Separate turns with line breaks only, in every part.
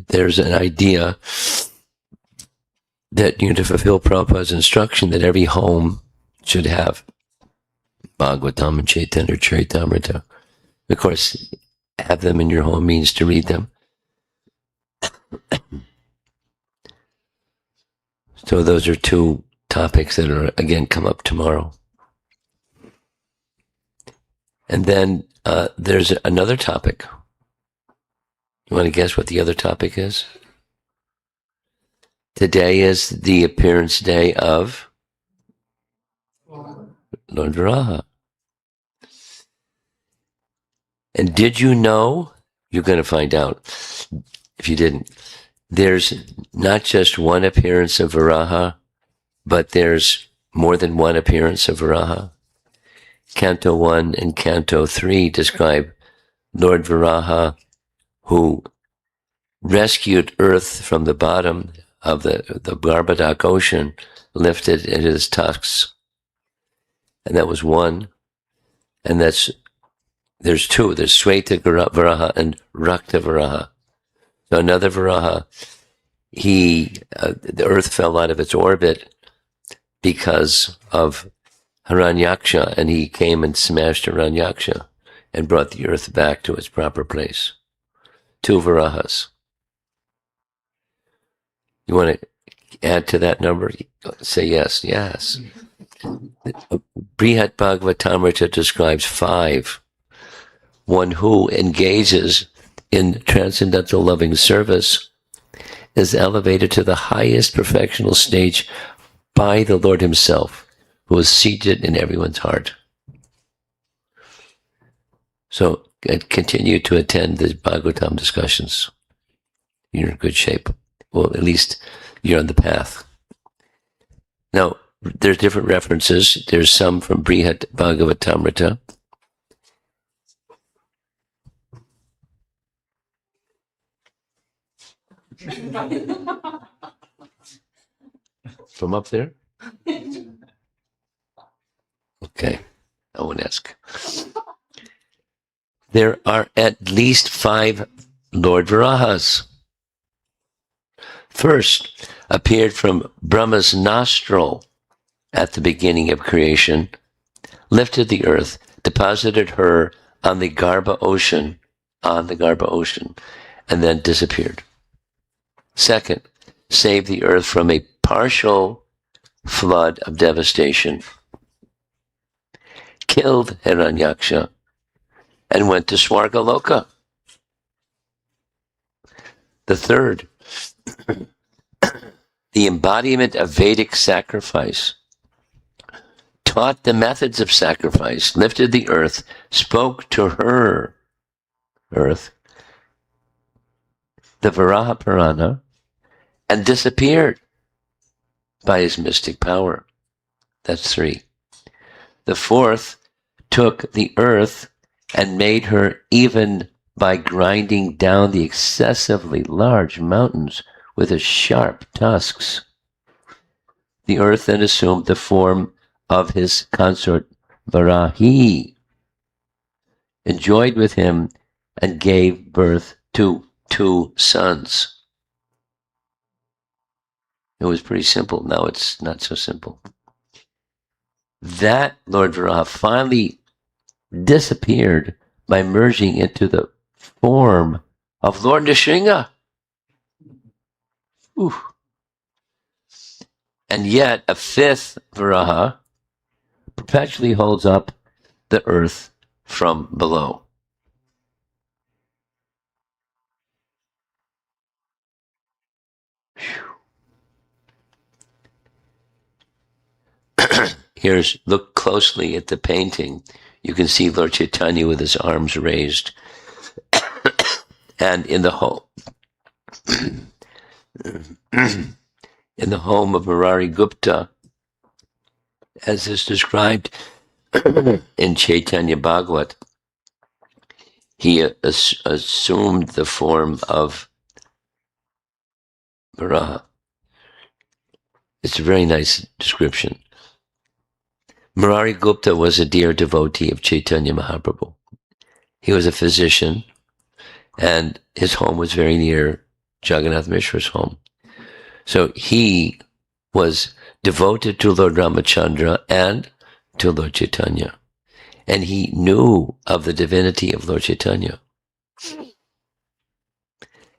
there's an idea that, to fulfill Prabhupada's instruction that every home should have Bhagavatam and Chaitanya Charitamrita. Of course, have them in your home means to read them. So those are two topics that are, again, come up tomorrow. And then there's another topic. You want to guess what the other topic is? Today is the appearance day of Lord Varaha. And did you know, you're going to find out if you didn't, there's not just one appearance of Varaha, but there's more than one appearance of Varaha. Canto 1 and Canto 3 describe Lord Varaha who rescued earth from the bottom of the Garbhodak ocean, lifted in his tusks. And that was one. And there's two. There's Sweta Varaha and Rakta Varaha. So another Varaha, the earth fell out of its orbit because of Hiranyaksha, and he came and smashed Hiranyaksha and brought the earth back to its proper place. Two Varahas. You want to add to that number? Say yes. Yes. Brihat Bhagavatamrita describes 5. One who engages in transcendental loving service is elevated to the highest perfectional stage by the Lord himself, who is seated in everyone's heart. So continue to attend the Bhagavatam discussions. You're in good shape. Well, at least you're on the path. Now, there's different references. There's some from Brihat Bhagavatamrita. From up there? Okay, I won't ask. There are at least 5 Lord Varahas. First appeared from Brahma's nostril at the beginning of creation, lifted the earth, deposited her on the Garbha ocean, and then disappeared. Second, saved the earth from a partial flood of devastation, killed Hiranyaksha, and went to Swargaloka. The third, the embodiment of Vedic sacrifice, taught the methods of sacrifice, lifted the earth, spoke to her, earth, the Varaha Purana, and disappeared by his mystic power. That's 3. The fourth took the earth and made her even by grinding down the excessively large mountains with his sharp tusks. The earth then assumed the form of his consort Varahi, enjoyed with him, and gave birth to 2 sons. It was pretty simple. Now it's not so simple. That Lord Varaha finally disappeared by merging into the form of Lord Nrsimha. Ooh. And yet a 5th Varaha perpetually holds up the earth from below. Look closely at the painting. You can see Lord Chaitanya with his arms raised. And in the home, in the home of Murari Gupta, as is described in Chaitanya Bhagavat, he assumed the form of Varaha. It's a very nice description. Murari Gupta was a dear devotee of Chaitanya Mahaprabhu. He was a physician, and his home was very near Jagannath Mishra's home. So he was devoted to Lord Ramachandra and to Lord Chaitanya. And he knew of the divinity of Lord Chaitanya.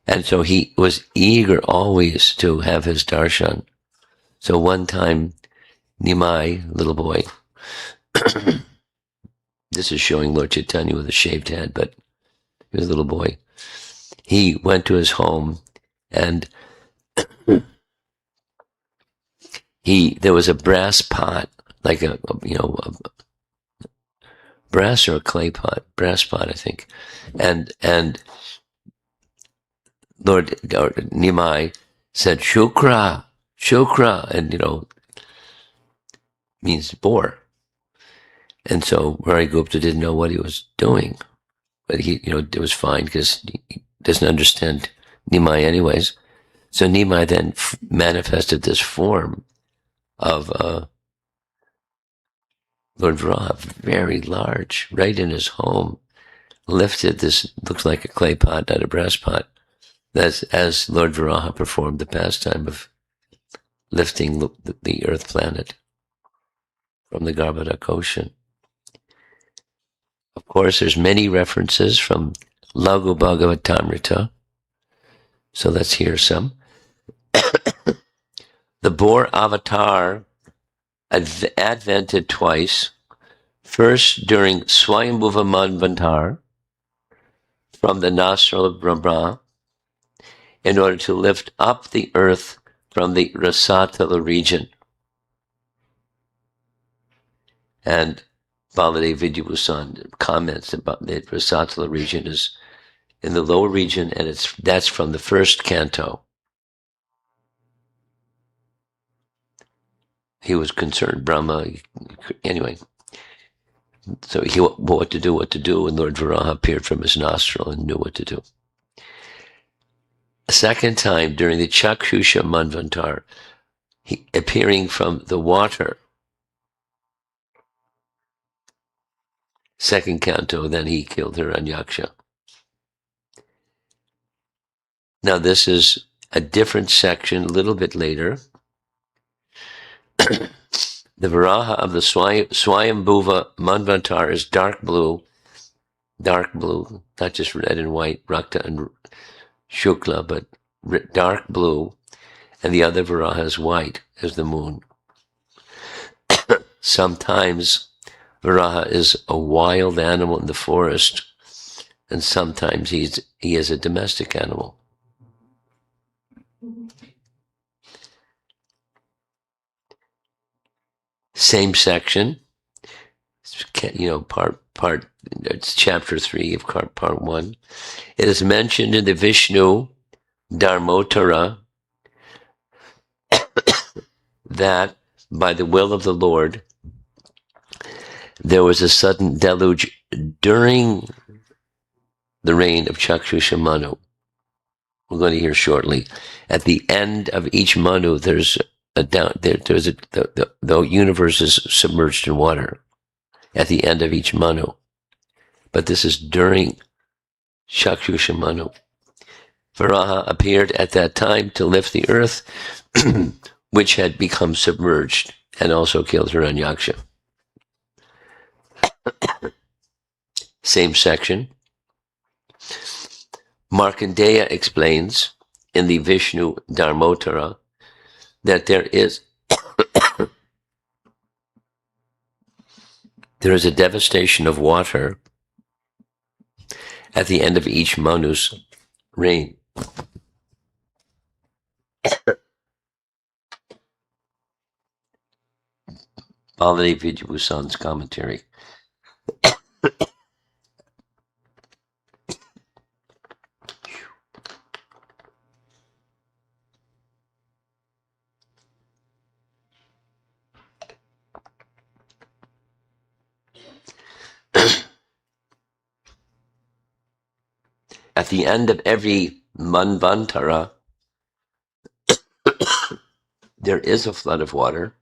And so he was eager always to have his darshan. So one time, Nimai, little boy, this is showing Lord Chaitanya with a shaved head, but he was a little boy. He went to his home, and there was a brass pot, like a brass or a clay pot, brass pot, I think. And Lord Nimai said, Shukra, and means boar. And so Gupta didn't know what he was doing, but it was fine because he doesn't understand Nimai anyways. So Nimai then manifested this form of Lord Viraha, very large, right in his home, lifted this, looks like a clay pot, not a brass pot. That's as Lord Viraha performed the pastime of lifting the earth planet from the Garbhodak ocean. Of course, there's many references from Laghu Bhagavatamrita. So let's hear some. The boar avatar advented twice. First during Swayambhuva Manvantar from the nostril of Brahma in order to lift up the earth from the Rasatala region. And Baladev Vidyabhusan comments about the Rasatala region is in the lower region, and that's from the first canto. He was concerned, Brahma, anyway. So he what to do, and Lord Viraha appeared from his nostril and knew what to do. A second time, during the Chakshusha Manvantar, he appearing from the water. Second canto, then he killed Hiranyaksha. Now this is a different section, a little bit later. The Viraha of the Swayambhuva Manvantar is dark blue, not just red and white, Rakta and Shukla, but dark blue, and the other Viraha is white as the moon. Sometimes Viraha is a wild animal in the forest, and sometimes he is a domestic animal. Same section, part. It's chapter 3 of part 1. It is mentioned in the Vishnu Dharmotara that by the will of the Lord, there was a sudden deluge during the reign of Chakshusha Manu. We're going to hear shortly. At the end of each Manu, there's the universe is submerged in water. At the end of each Manu, but this is during Chakshusha Manu. Viraha appeared at that time to lift the earth, which had become submerged, and also killed Hiranyaksha. Same section. Markandeya explains in the Vishnu Dharmotara that there is a devastation of water at the end of each Manu's reign. Baladev Vidyabhusan's commentary. At the end of every Manvantara, there is a flood of water,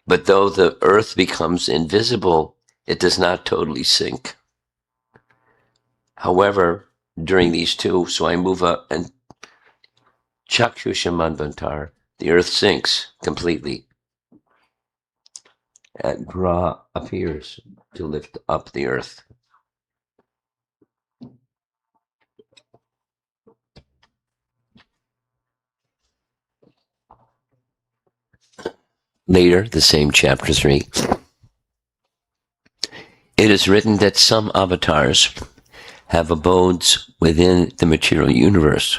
but though the earth becomes invisible, it does not totally sink. However, during these two. So I move up and Chakshushamanvantar, the earth sinks completely. And Ra appears to lift up the earth. Later, the same chapter 3, it is written that some avatars have abodes within the material universe.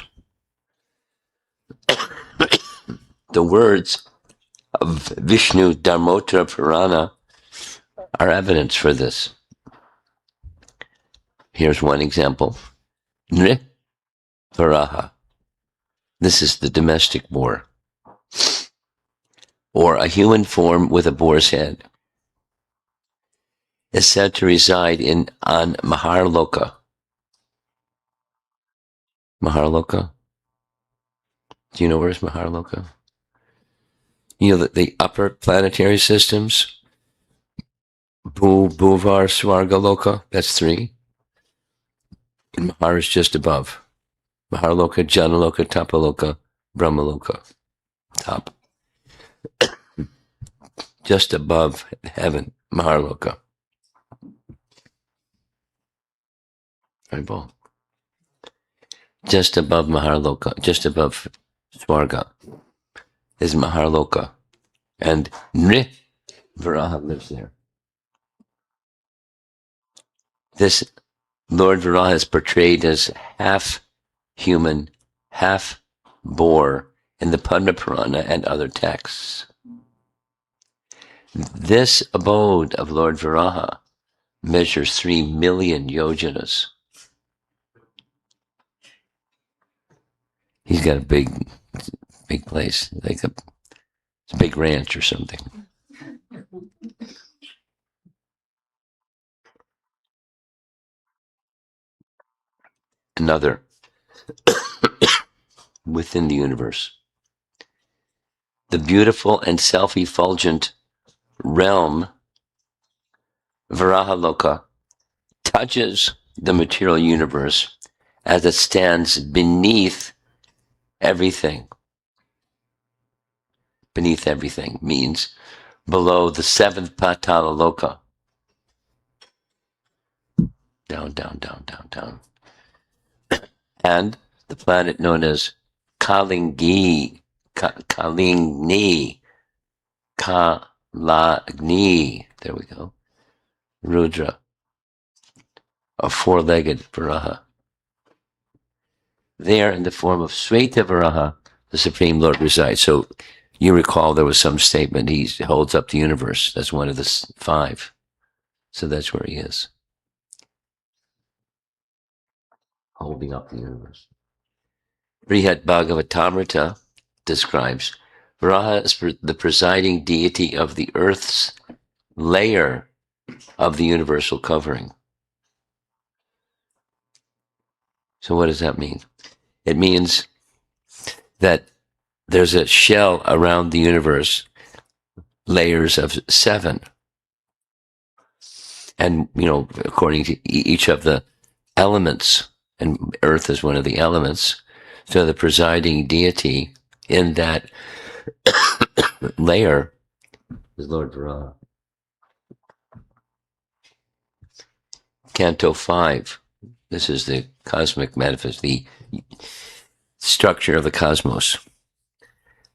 The words of Vishnu Dharmottara Purana are evidence for this. Here's one example. Nrivaraha. This is the domestic boar, or a human form with a boar's head, is said to reside on Maharloka. Maharloka? Do you know where's Maharloka? You know the upper planetary systems? Bhuvar, Svargaloka, that's 3. And Mahar is just above. Maharloka, Janaloka, Tapaloka, Brahmaloka. Top. Just above heaven, Maharloka. Eyeball. Just above Maharloka, just above Swarga, is Maharloka. And Nrivaraha lives there. This Lord Varaha is portrayed as half human, half boar in the Padma Purana and other texts. This abode of Lord Varaha measures 3 million yojanas. He's got a big place, like a big ranch or something. Another within the universe. The beautiful and self-effulgent realm, Varahaloka, touches the material universe as it stands beneath everything. Beneath everything means below the 7th Patala Loka. Down, down, down, down, down. And the planet known as Kalingni, Kalagni, there we go, Rudra, a 4-legged Varaha. There, in the form of Sweta Varaha, the Supreme Lord resides. So you recall there was some statement, he holds up the universe. That's one of the 5. So that's where he is. Holding up the universe. Brihat Bhagavatamrita describes Varaha is the presiding deity of the earth's layer of the universal covering. So what does that mean? It means that there's a shell around the universe, layers of 7. And, according to each of the elements, and earth is one of the elements, so the presiding deity in that layer is Lord Varaha. Canto 5. This is the cosmic manifest, the structure of the cosmos.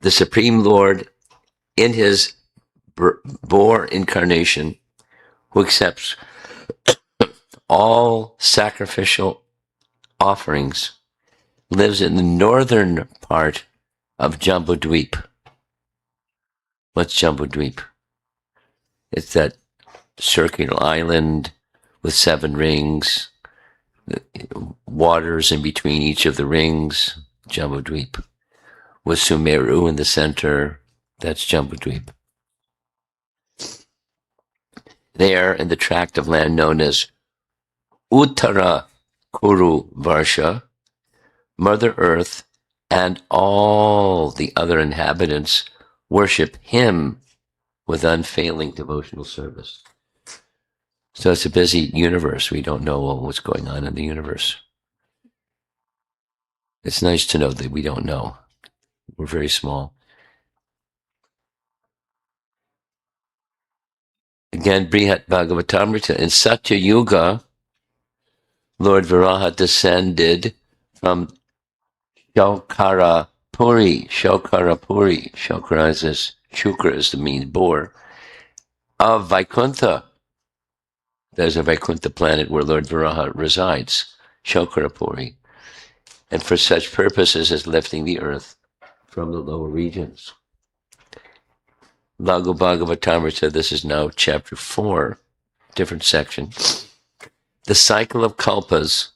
The Supreme Lord, in his boar incarnation, who accepts all sacrificial offerings, lives in the northern part of Jambudweep. What's Jambudweep? It's that circular island with 7 rings, waters in between each of the rings, Jambudweep. With Sumeru in the center, that's Jambudweep. There, in the tract of land known as Uttara Kuru Varsha, Mother Earth and all the other inhabitants worship him with unfailing devotional service. So it's a busy universe. We don't know what's going on in the universe. It's nice to know that we don't know. We're very small. Again, Brihat Bhagavatamrita. In Satya Yuga, Lord Varaha descended from Shaukarapuri. Shaukara is this, Shukra is the means boar, of Vaikuntha. There's a Vaikuntha planet where Lord Varaha resides, Shaukarapuri, and for such purposes as lifting the earth from the lower regions. Lago Bhagavatamrita, this is now chapter 4, different section. The cycle of kalpas.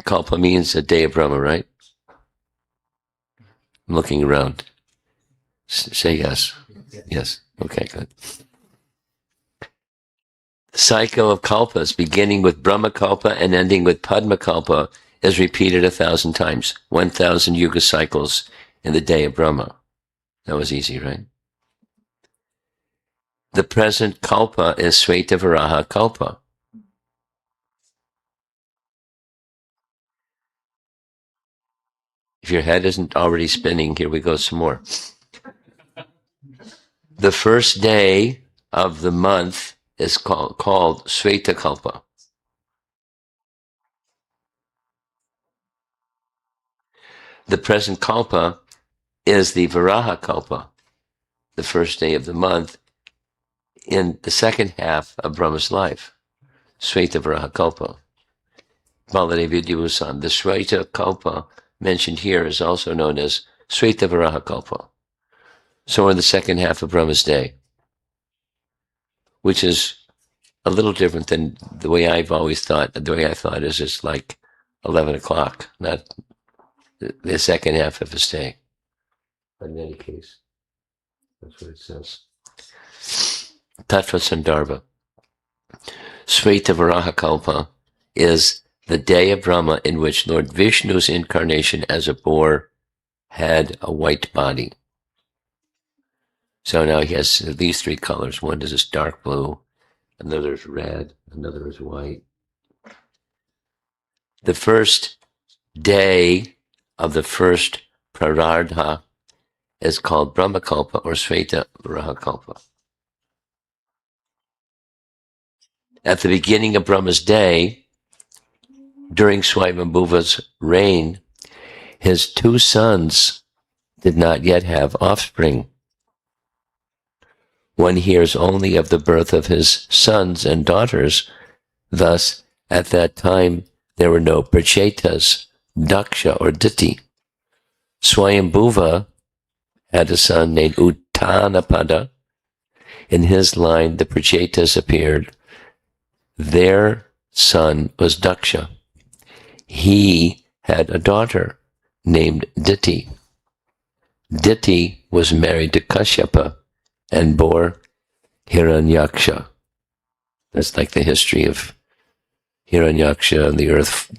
Kalpa means a day of Brahma, right? I'm looking around. Say yes. Yes. Okay, good. The cycle of kalpas, beginning with Brahma Kalpa and ending with Padma Kalpa, is repeated 1,000 times. 1,000 yuga cycles in the day of Brahma. That was easy, right? The present kalpa is Svetavaraha Kalpa. If your head isn't already spinning, here we go some more. The first day of the month is called Sveta Kalpa. The present kalpa is the Varaha Kalpa, the first day of the month in the second half of Brahma's life, Sveta Varaha Kalpa. Baladev Vidyavusan. The Sveta Kalpa mentioned here is also known as Sveta Varaha Kalpa. So we're in the second half of Brahma's day, which is a little different than the way I've always thought. The way I thought is it's like 11 o'clock, not the second half of his day. But in any case, that's what it says. Tattva Sandarbha. Sveta Varaha Kalpa is the day of Brahma in which Lord Vishnu's incarnation as a boar had a white body. So now he has these three colors. One is this dark blue, another is red, another is white. The first day of the first Prarardha is called Brahmakalpa or Sveta Varahakalpa. At the beginning of Brahma's day, during Swayambhuva's reign, his two sons did not yet have offspring. One hears only of the birth of his sons and daughters. Thus, at that time, there were no Prachetas, Daksha, or Diti. Swayambhuva had a son named Uttanapada. In his line, the Prachetas appeared. Their son was Daksha. He had a daughter named Diti. Diti was married to Kashyapa and bore Hiranyaksha. That's like the history of Hiranyaksha and the earth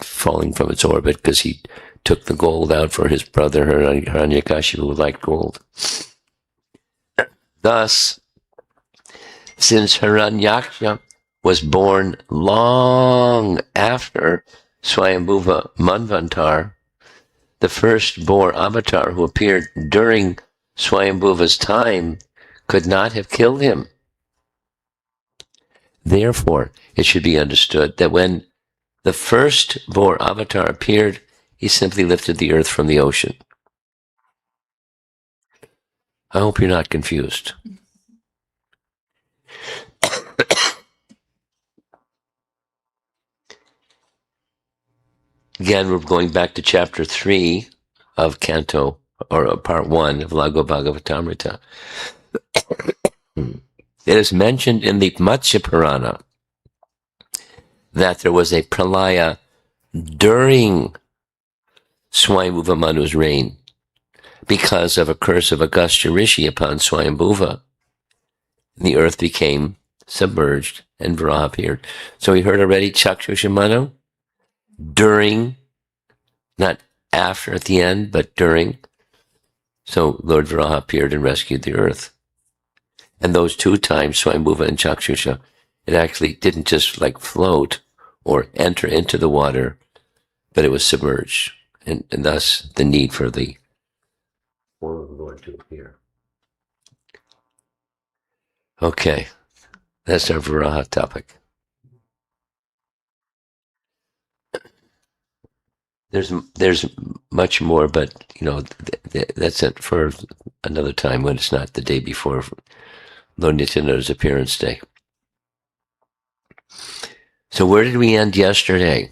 falling from its orbit because he took the gold out for his brother Hiranyakashipu, who liked gold. Thus, since Hiranyaksha was born long after Swayambhuva Manvantar, the first boar avatar who appeared during Swayambhuva's time could not have killed him. Therefore, it should be understood that when the first boar avatar appeared, he simply lifted the earth from the ocean. I hope you're not confused. Again, we're going back to chapter 3 of Canto, or part 1 of Lago Bhagavatamrita. It is mentioned in the Matsya Purana that there was a pralaya during Swayambhuva Manu's reign because of a curse of Agastya Rishi upon Swayambhuva. The earth became submerged and Varaha appeared. So we heard already Chakshusha Manu? During, not after at the end, but during. So Lord Varaha appeared and rescued the earth. And those two times, Swayambhuva and Chakshusha, it actually didn't just like float or enter into the water, but it was submerged, and thus the need for the form of the Lord to appear. Okay, that's our Varaha topic. There's much more, but that's it for another time when it's not the day before Lord Nityananda's appearance day. So where did we end yesterday?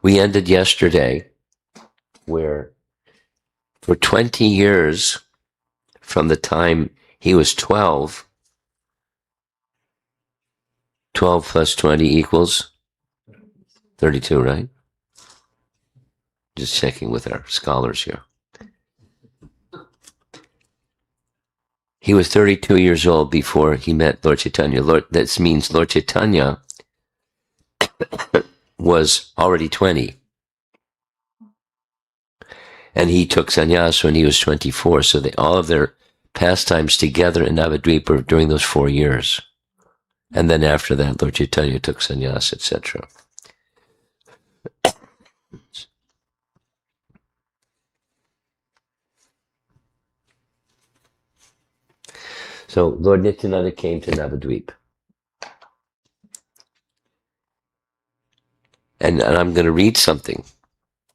We ended yesterday where for 20 years from the time he was 12 plus 20 equals 32, right? Just checking with our scholars here. He was 32 years old before he met Lord Chaitanya. That means Lord Chaitanya was already 20. And he took sannyas when he was 24. So all of their pastimes together in Navadvip were during those 4 years. And then after that, Lord Chaitanya took sannyas, etc. So Lord Nityananda came to Navadvip. And I'm going to read something.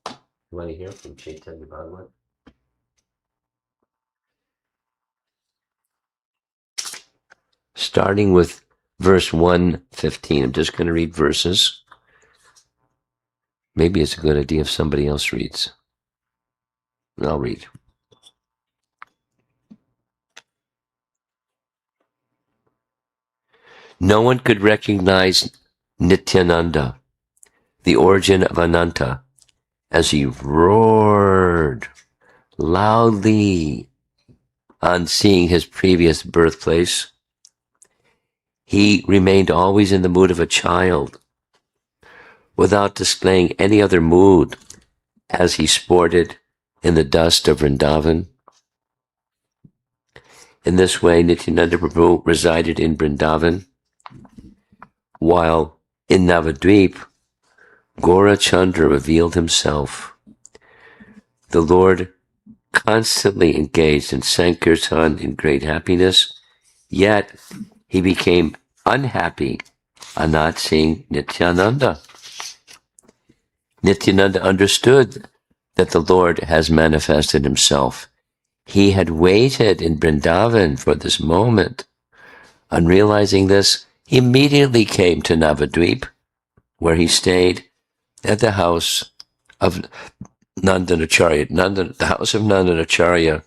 You want to hear from Chaitanya Bhagavat? Starting with verse 115. I'm just going to read verses. Maybe it's a good idea if somebody else reads. I'll read. No one could recognize Nityananda, the origin of Ananta, as he roared loudly on seeing his previous birthplace. He remained always in the mood of a child, without displaying any other mood, as he sported in the dust of Vrindavan. In this way, Nityananda Prabhu resided in Vrindavan, while in Navadvip, Gaurachandra revealed himself. The Lord constantly engaged in Sankirtan in great happiness, yet he became unhappy on not seeing Nityananda. Nityananda understood that the Lord has manifested himself. He had waited in Vrindavan for this moment. On realizing this, he immediately came to Navadvip, where he stayed at the house of Nandanacharya. The house of Nandanacharya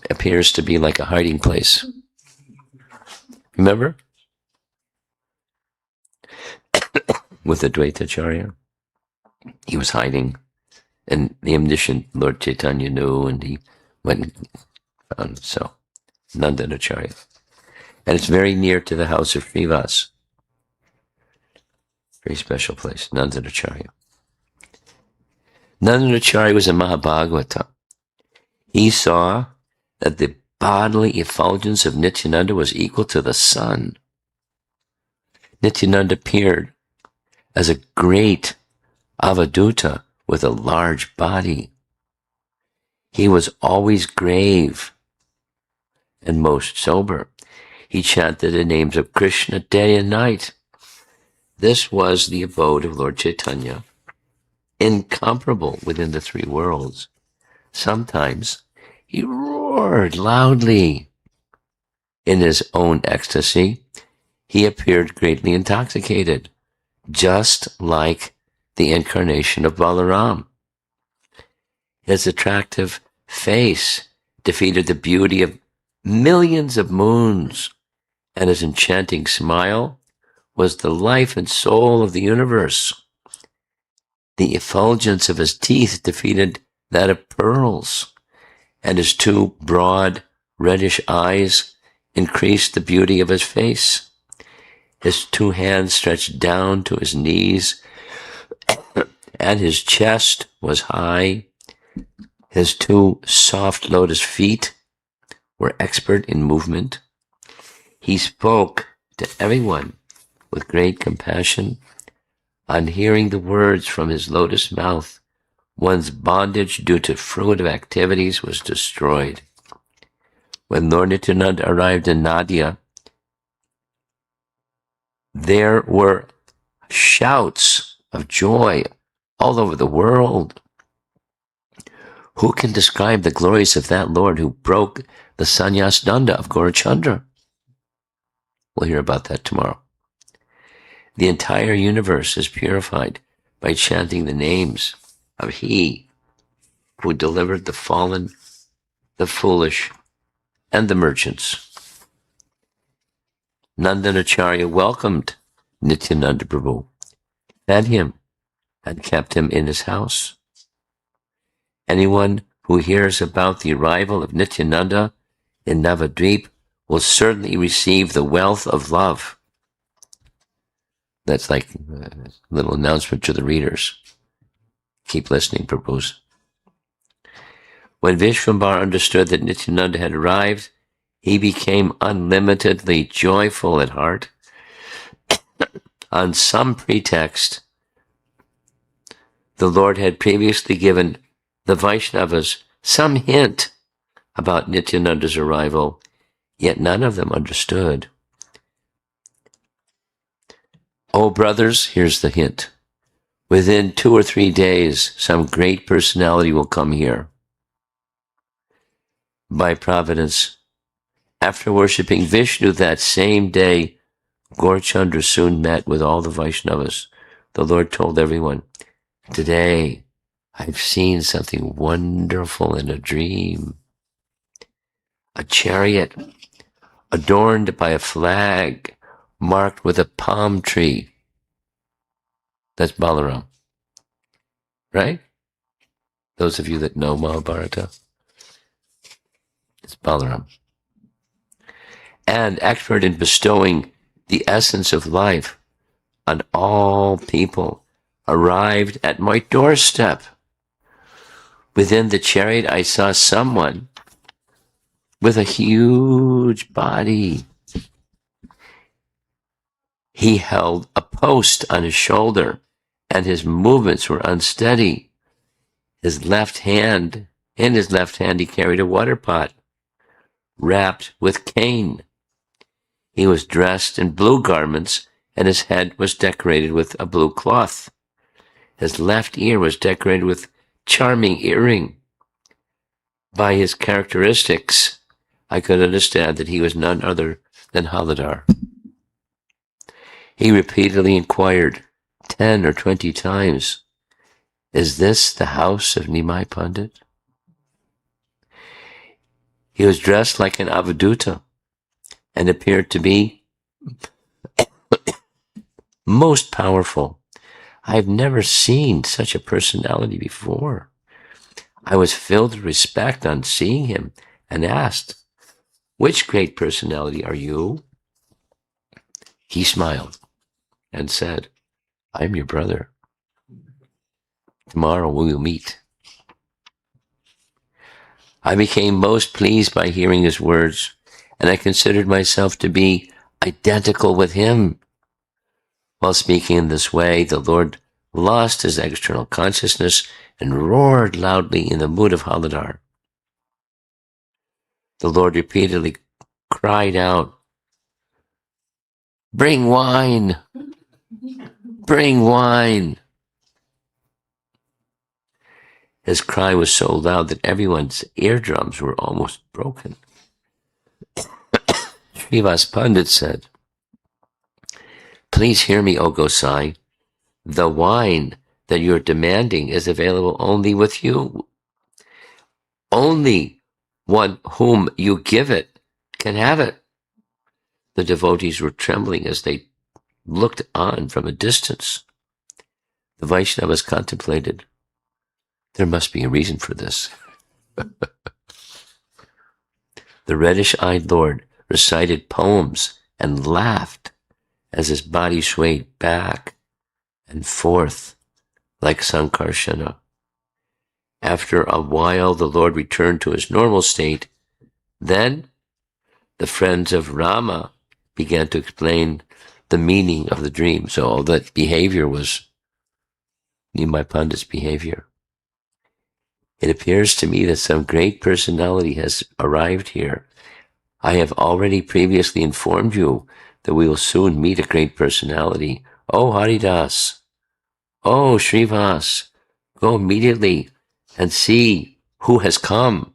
appears to be like a hiding place. Remember? With Advaitacharya. He was hiding, and the omniscient Lord Chaitanya knew, and he went and found, so, Nandanacharya. And it's very near to the house of Srivas. Very special place, Nandanacharya. Nandanacharya was a Mahabhagavata. He saw that the bodily effulgence of Nityananda was equal to the sun. Nityananda appeared as a great avaduta with a large body. He was always grave and most sober. He chanted the names of Krishna day and night. This was the abode of Lord Chaitanya, incomparable within the three worlds. Sometimes he roared loudly. In his own ecstasy, he appeared greatly intoxicated, just like the incarnation of Balaram. His attractive face defeated the beauty of millions of moons, and his enchanting smile was the life and soul of the universe. The effulgence of his teeth defeated that of pearls, and his two broad, reddish eyes increased the beauty of his face. His two hands stretched down to his knees, and his chest was high. His two soft lotus feet were expert in movement. He spoke to everyone with great compassion. On hearing the words from his lotus mouth, one's bondage due to fruitive activities was destroyed. When Lord Nityananda arrived in Nadia, there were shouts of joy all over the world. Who can describe the glories of that Lord who broke the sannyas danda of Gaurachandra? We'll hear about that tomorrow. The entire universe is purified by chanting the names of He who delivered the fallen, the foolish, and the merchants. Nandanacharya welcomed Nityananda Prabhu, fed him, and kept him in his house. Anyone who hears about the arrival of Nityananda in Navadvip will certainly receive the wealth of love. That's like a little announcement to the readers. Keep listening, Prabhus. When Vishvambar understood that Nityananda had arrived, he became unlimitedly joyful at heart. On some pretext, the Lord had previously given the Vaishnavas some hint about Nityananda's arrival, yet none of them understood. Oh, brothers, here's the hint. Within 2 or 3 days, some great personality will come here. By providence, after worshipping Vishnu that same day, Gaurachandra soon met with all the Vaishnavas. The Lord told everyone, "Today, I've seen something wonderful in a dream. A chariot adorned by a flag marked with a palm tree." That's Balaram, right? Those of you that know Mahabharata, it's Balaram. And expert in bestowing the essence of life on all people, arrived at my doorstep. Within the chariot, I saw someone with a huge body. He held a post on his shoulder, and his movements were unsteady. In his left hand, he carried a water pot wrapped with cane. He was dressed in blue garments, and his head was decorated with a blue cloth. His left ear was decorated with charming earring. By his characteristics, I could understand that he was none other than Haladar. He repeatedly inquired 10 or 20 times, "Is this the house of Nimai Pandit?" He was dressed like an Avaduta and appeared to be most powerful. I've never seen such a personality before. I was filled with respect on seeing him and asked, "Which great personality are you?" He smiled and said, "I'm your brother. Tomorrow we will meet." I became most pleased by hearing his words, and I considered myself to be identical with him. While speaking in this way, the Lord lost his external consciousness and roared loudly in the mood of Haladar. The Lord repeatedly cried out, "Bring wine! Bring wine!" His cry was so loud that everyone's eardrums were almost broken. Srivas Pandit said, "Please hear me, O Gosai. The wine that you're demanding is available only with you. Only one whom you give it can have it." The devotees were trembling as they looked on from a distance. The Vaishnavas contemplated. There must be a reason for this. The reddish-eyed Lord recited poems and laughed as his body swayed back and forth like Sankarshana. After a while, the Lord returned to his normal state. Then the friends of Rama began to explain the meaning of the dream. So all that behavior was Nimai Pandit's behavior. It appears to me that some great personality has arrived here. I have already previously informed you that we will soon meet a great personality. Oh, Haridas! Oh, Srivas! Go immediately and see who has come.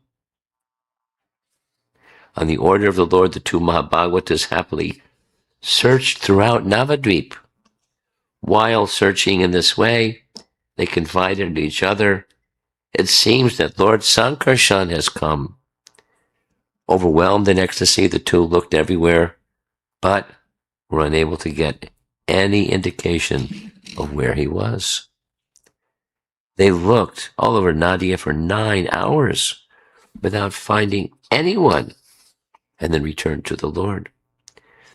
On the order of the Lord, the two Mahabhagavatas happily searched throughout Navadvip. While searching in this way, they confided in each other, it seems that Lord Sankarshan has come. Overwhelmed in ecstasy, the two looked everywhere, but were unable to get any indication of where he was. They looked all over Nadia for 9 hours without finding anyone, and then returned to the Lord.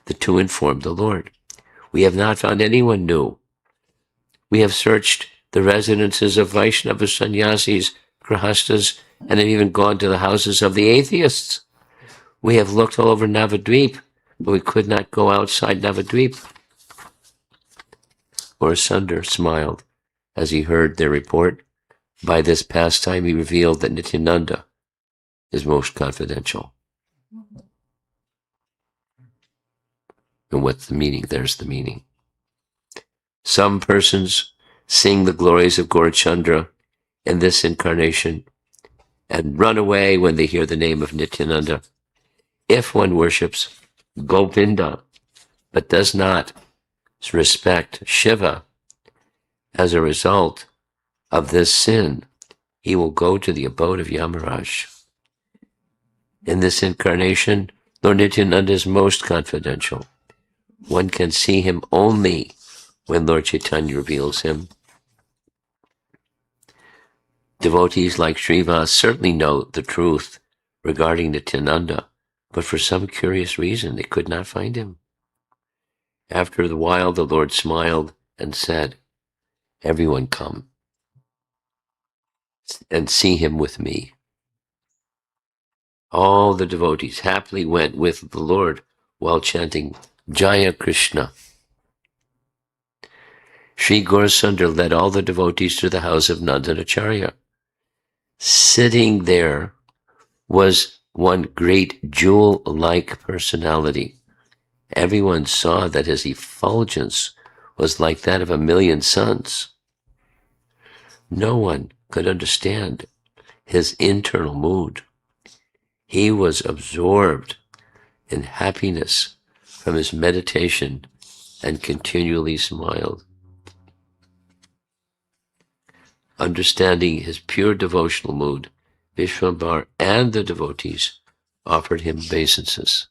The two informed the Lord, we have not found anyone new. We have searched the residences of Vaishnava sannyasis, grahastas, and have even gone to the houses of the atheists. We have looked all over Navadvip, but we could not go outside Navadvip. Gaurasunder smiled as he heard their report. By this pastime, he revealed that Nityananda is most confidential. And what's the meaning? There's the meaning. Some persons sing the glories of Gaurachandra in this incarnation and run away when they hear the name of Nityananda. If one worships Govinda but does not respect Shiva, as a result of this sin, he will go to the abode of Yamaraj. In this incarnation, Lord Nityananda is most confidential. One can see him only when Lord Chaitanya reveals him. Devotees like Srivas certainly know the truth regarding Nityananda, but for some curious reason they could not find him. After a while, the Lord smiled and said, everyone come and see him with me. All the devotees happily went with the Lord while chanting Jaya Krishna. Sri Gaurasunder led all the devotees to the house of Nandanacharya. Sitting there was one great jewel-like personality. Everyone saw that his effulgence was like that of 1,000,000 suns. No one could understand his internal mood. He was absorbed in happiness from his meditation and continually smiled. Understanding his pure devotional mood, Vishwambar and the devotees offered him obeisances.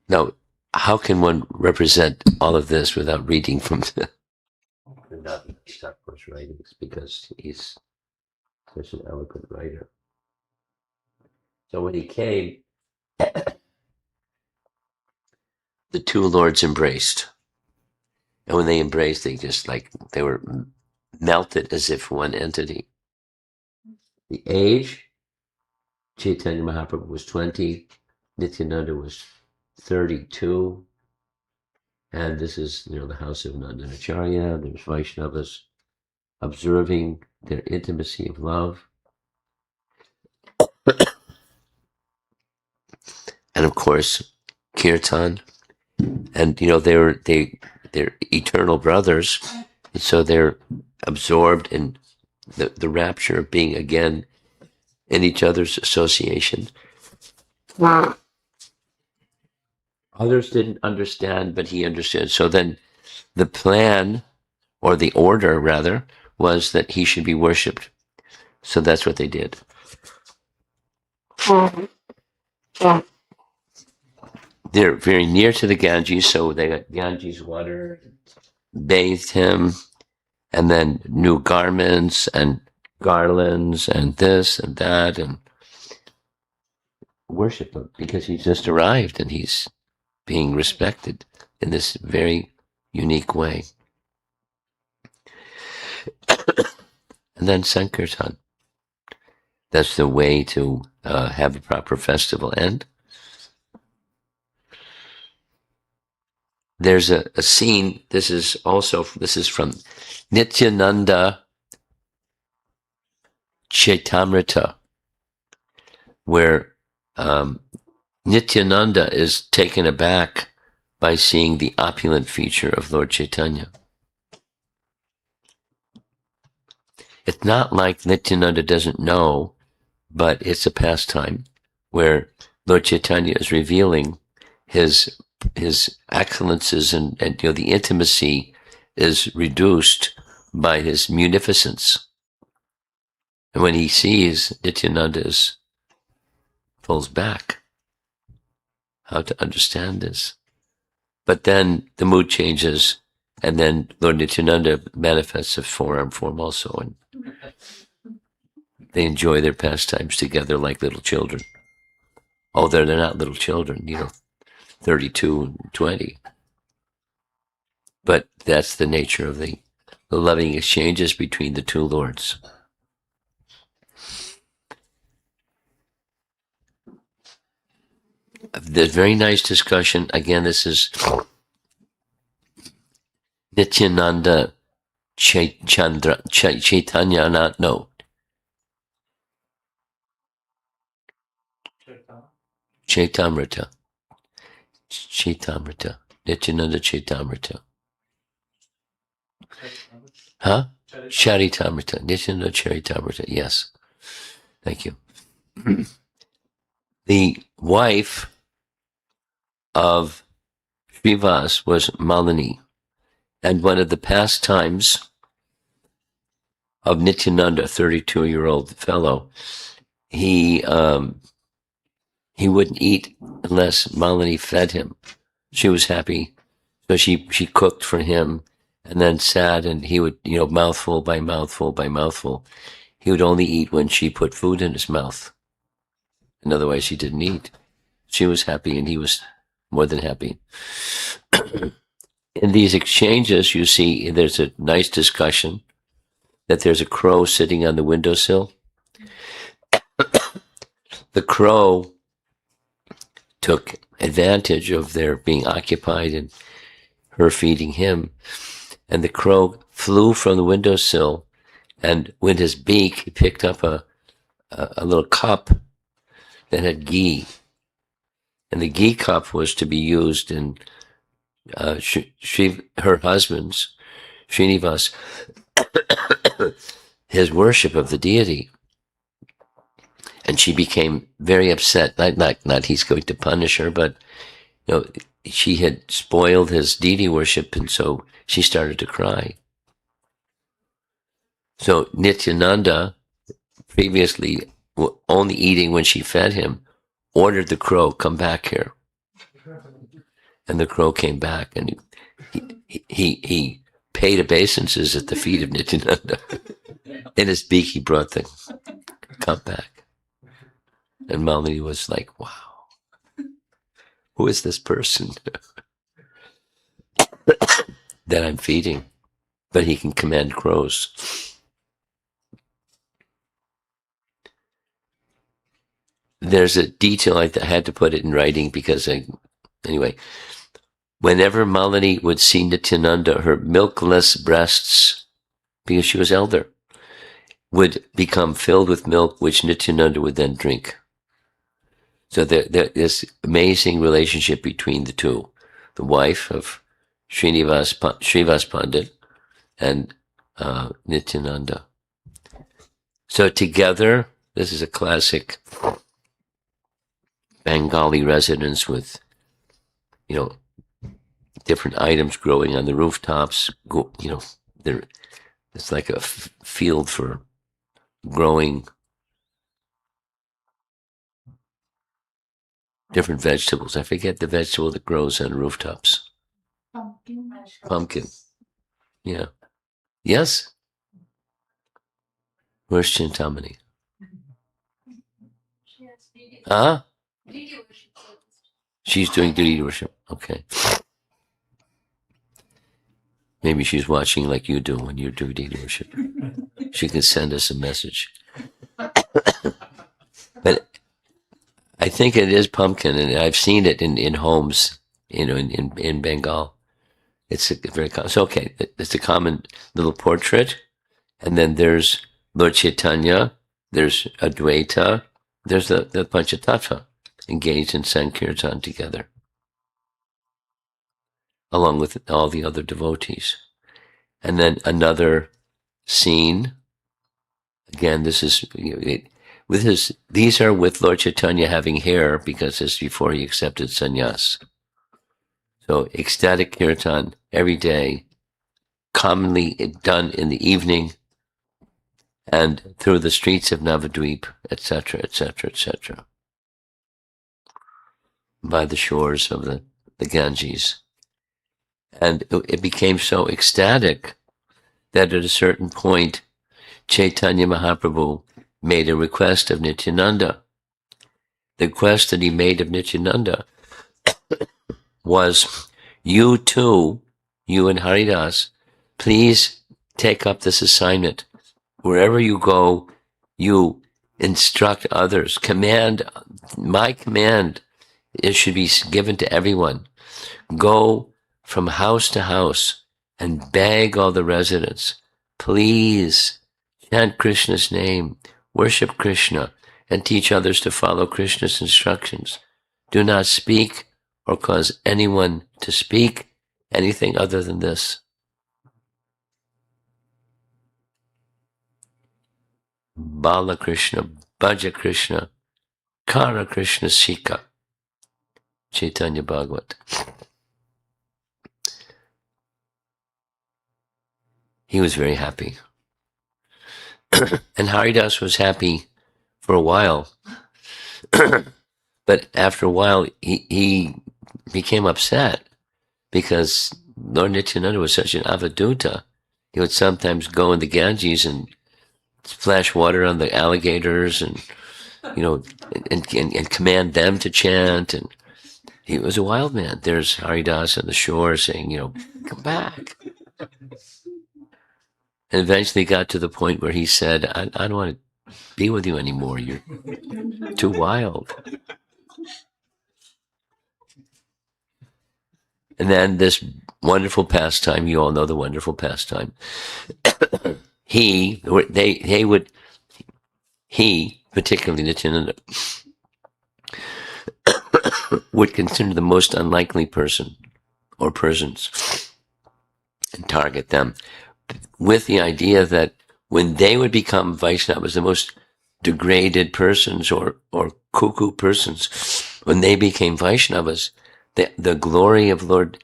Now, how can one represent all of this without reading from the Thakur's writings? Because he's such an eloquent writer. So when he came, the two lords embraced. And when they embraced, they were melted as if one entity. The age, Chaitanya Mahaprabhu was 20, Nityananda was 32, and this is, the house of Nandanacharya. There's Vaishnavas observing their intimacy of love. And of course, Kirtan. And, they're eternal brothers. And so they're absorbed in the rapture of being again in each other's association. Others didn't understand, but he understood. So then the plan, or the order rather, was that he should be worshipped. So that's what they did. They're very near to the Ganges, so they got Ganges water, bathed him, and then new garments and garlands and this and that, and worship him because he's just arrived and he's being respected in this very unique way. And then Sankirtan. That's the way to have a proper festival. And there's a scene. This is from Nityananda Chaitamrita, where Nityananda is taken aback by seeing the opulent feature of Lord Chaitanya. It's not like Nityananda doesn't know, but it's a pastime where Lord Chaitanya is revealing his excellences, and the intimacy is reduced by his munificence. And when he sees Nityananda pulls back. How to understand this? But then the mood changes, and then Lord Nityananda manifests a forearm form also, and they enjoy their pastimes together like little children. Although they're not little children, 32 and 20. But that's the nature of the loving exchanges between the two lords. There's very nice discussion. Again, this is Nityananda Chaitanya, no. Chaitamrita. Nityananda Chaitamrita. Huh? Charitamrita. Nityananda Charitamrita. Yes. Thank you. The wife of Srivas was Malini, and one of the pastimes of Nityananda, a 32-year-old fellow, he wouldn't eat unless Malini fed him. She was happy, so she cooked for him, and then sat, and he would, mouthful by mouthful by mouthful. He would only eat when she put food in his mouth, and otherwise he didn't eat. She was happy, and he was more than happy. In these exchanges, you see there's a nice discussion that there's a crow sitting on the windowsill. The crow took advantage of their being occupied and her feeding him, and the crow flew from the windowsill, and with his beak he picked up a little cup that had ghee, and the ghee cup was to be used in her husband's, Srinivas, his worship of the deity. And she became very upset. Not he's going to punish her, but she had spoiled his deity worship, and so she started to cry. So Nityananda, previously only eating when she fed him, ordered the crow, "Come back here." And the crow came back, and he paid obeisances at the feet of Nityananda. In his beak, he brought the cup back. And Malini was like, "Wow, who is this person that I'm feeding? But he can command crows." There's a detail, I had to put it in writing because anyway, whenever Malini would see Nityananda, her milkless breasts, because she was elder, would become filled with milk, which Nityananda would then drink. So there's this amazing relationship between the two, the wife of Srivas Pandit and Nityananda. So together, this is a classic Bengali residence with, different items growing on the rooftops. It's like a field for growing different vegetables. I forget the vegetable that grows on rooftops. Pumpkin. Yeah. Yes? Where's Chintamani? Huh? She's doing deity worship. Okay. Maybe she's watching like you do when you do deity worship. She can send us a message. think it is pumpkin, and I've seen it in homes, in Bengal. It's very common. So, okay, it's a common little portrait. And then there's Lord Chaitanya, there's Advaita, there's the Panchatattva engaged in Sankirtan together, along with all the other devotees. And then another scene. Again, this is these are with Lord Chaitanya having hair, because this is before he accepted sannyas. So ecstatic kirtan every day, commonly done in the evening, and through the streets of Navadvip, etc., etc., etc., by the shores of the Ganges. And it became so ecstatic that at a certain point, Chaitanya Mahaprabhu made a request of Nityananda. The request that he made of Nityananda was, you too, you and Haridas, please take up this assignment. Wherever you go, you instruct others. My command, it should be given to everyone. Go from house to house and beg all the residents, please chant Krishna's name, worship Krishna, and teach others to follow Krishna's instructions. Do not speak or cause anyone to speak anything other than this. Bala Krishna, Bhaja Krishna, Kara Krishna Sika. Chaitanya Bhagavat. He was very happy. And Haridas was happy for a while. But after a while, he became upset because Lord Nityananda was such an avaduta. He would sometimes go in the Ganges and splash water on the alligators and command them to chant. And he was a wild man. There's Haridas on the shore saying, come back. And eventually got to the point where he said, I don't want to be with you anymore. You're too wild. And then this wonderful pastime, you all know the wonderful pastime. He, particularly Nityananda, would consider the most unlikely person or persons and target them with the idea that when they would become Vaishnavas, the most degraded persons or cuckoo persons, when they became Vaishnavas, the glory of Lord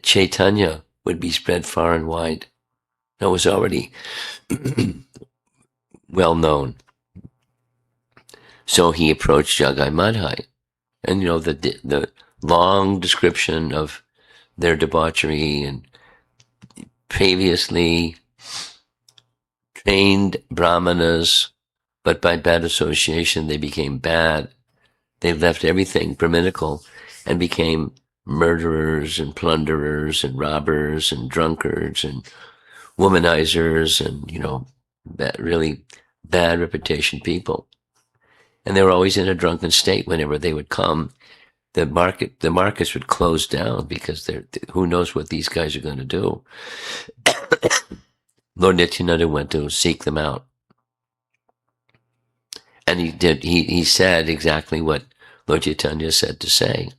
Chaitanya would be spread far and wide. It was already well known. So he approached Jagai Madhai, and the long description of their debauchery and previously trained brahmanas, but by bad association they became bad. They left everything Brahminical and became murderers and plunderers and robbers and drunkards and womanizers and, really bad reputation people. And they were always in a drunken state whenever they would come. The markets would close down because who knows what these guys are going to do. Lord Nityananda went to seek them out. And he did. He said exactly what Lord Chaitanya said to say.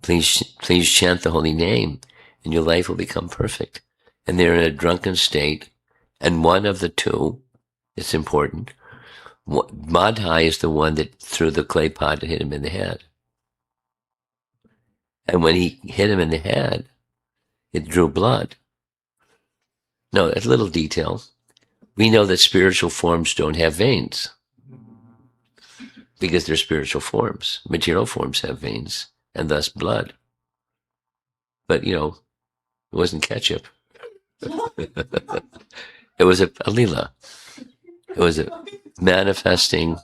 Please chant the holy name, and your life will become perfect. And they're in a drunken state, and one of the two, it's important, Madhai is the one that threw the clay pot and hit him in the head. And when he hit him in the head, it drew blood. No, a little detail. We know that spiritual forms don't have veins because they're spiritual forms. Material forms have veins and thus blood. But, it wasn't ketchup. It was a lila. It was a manifesting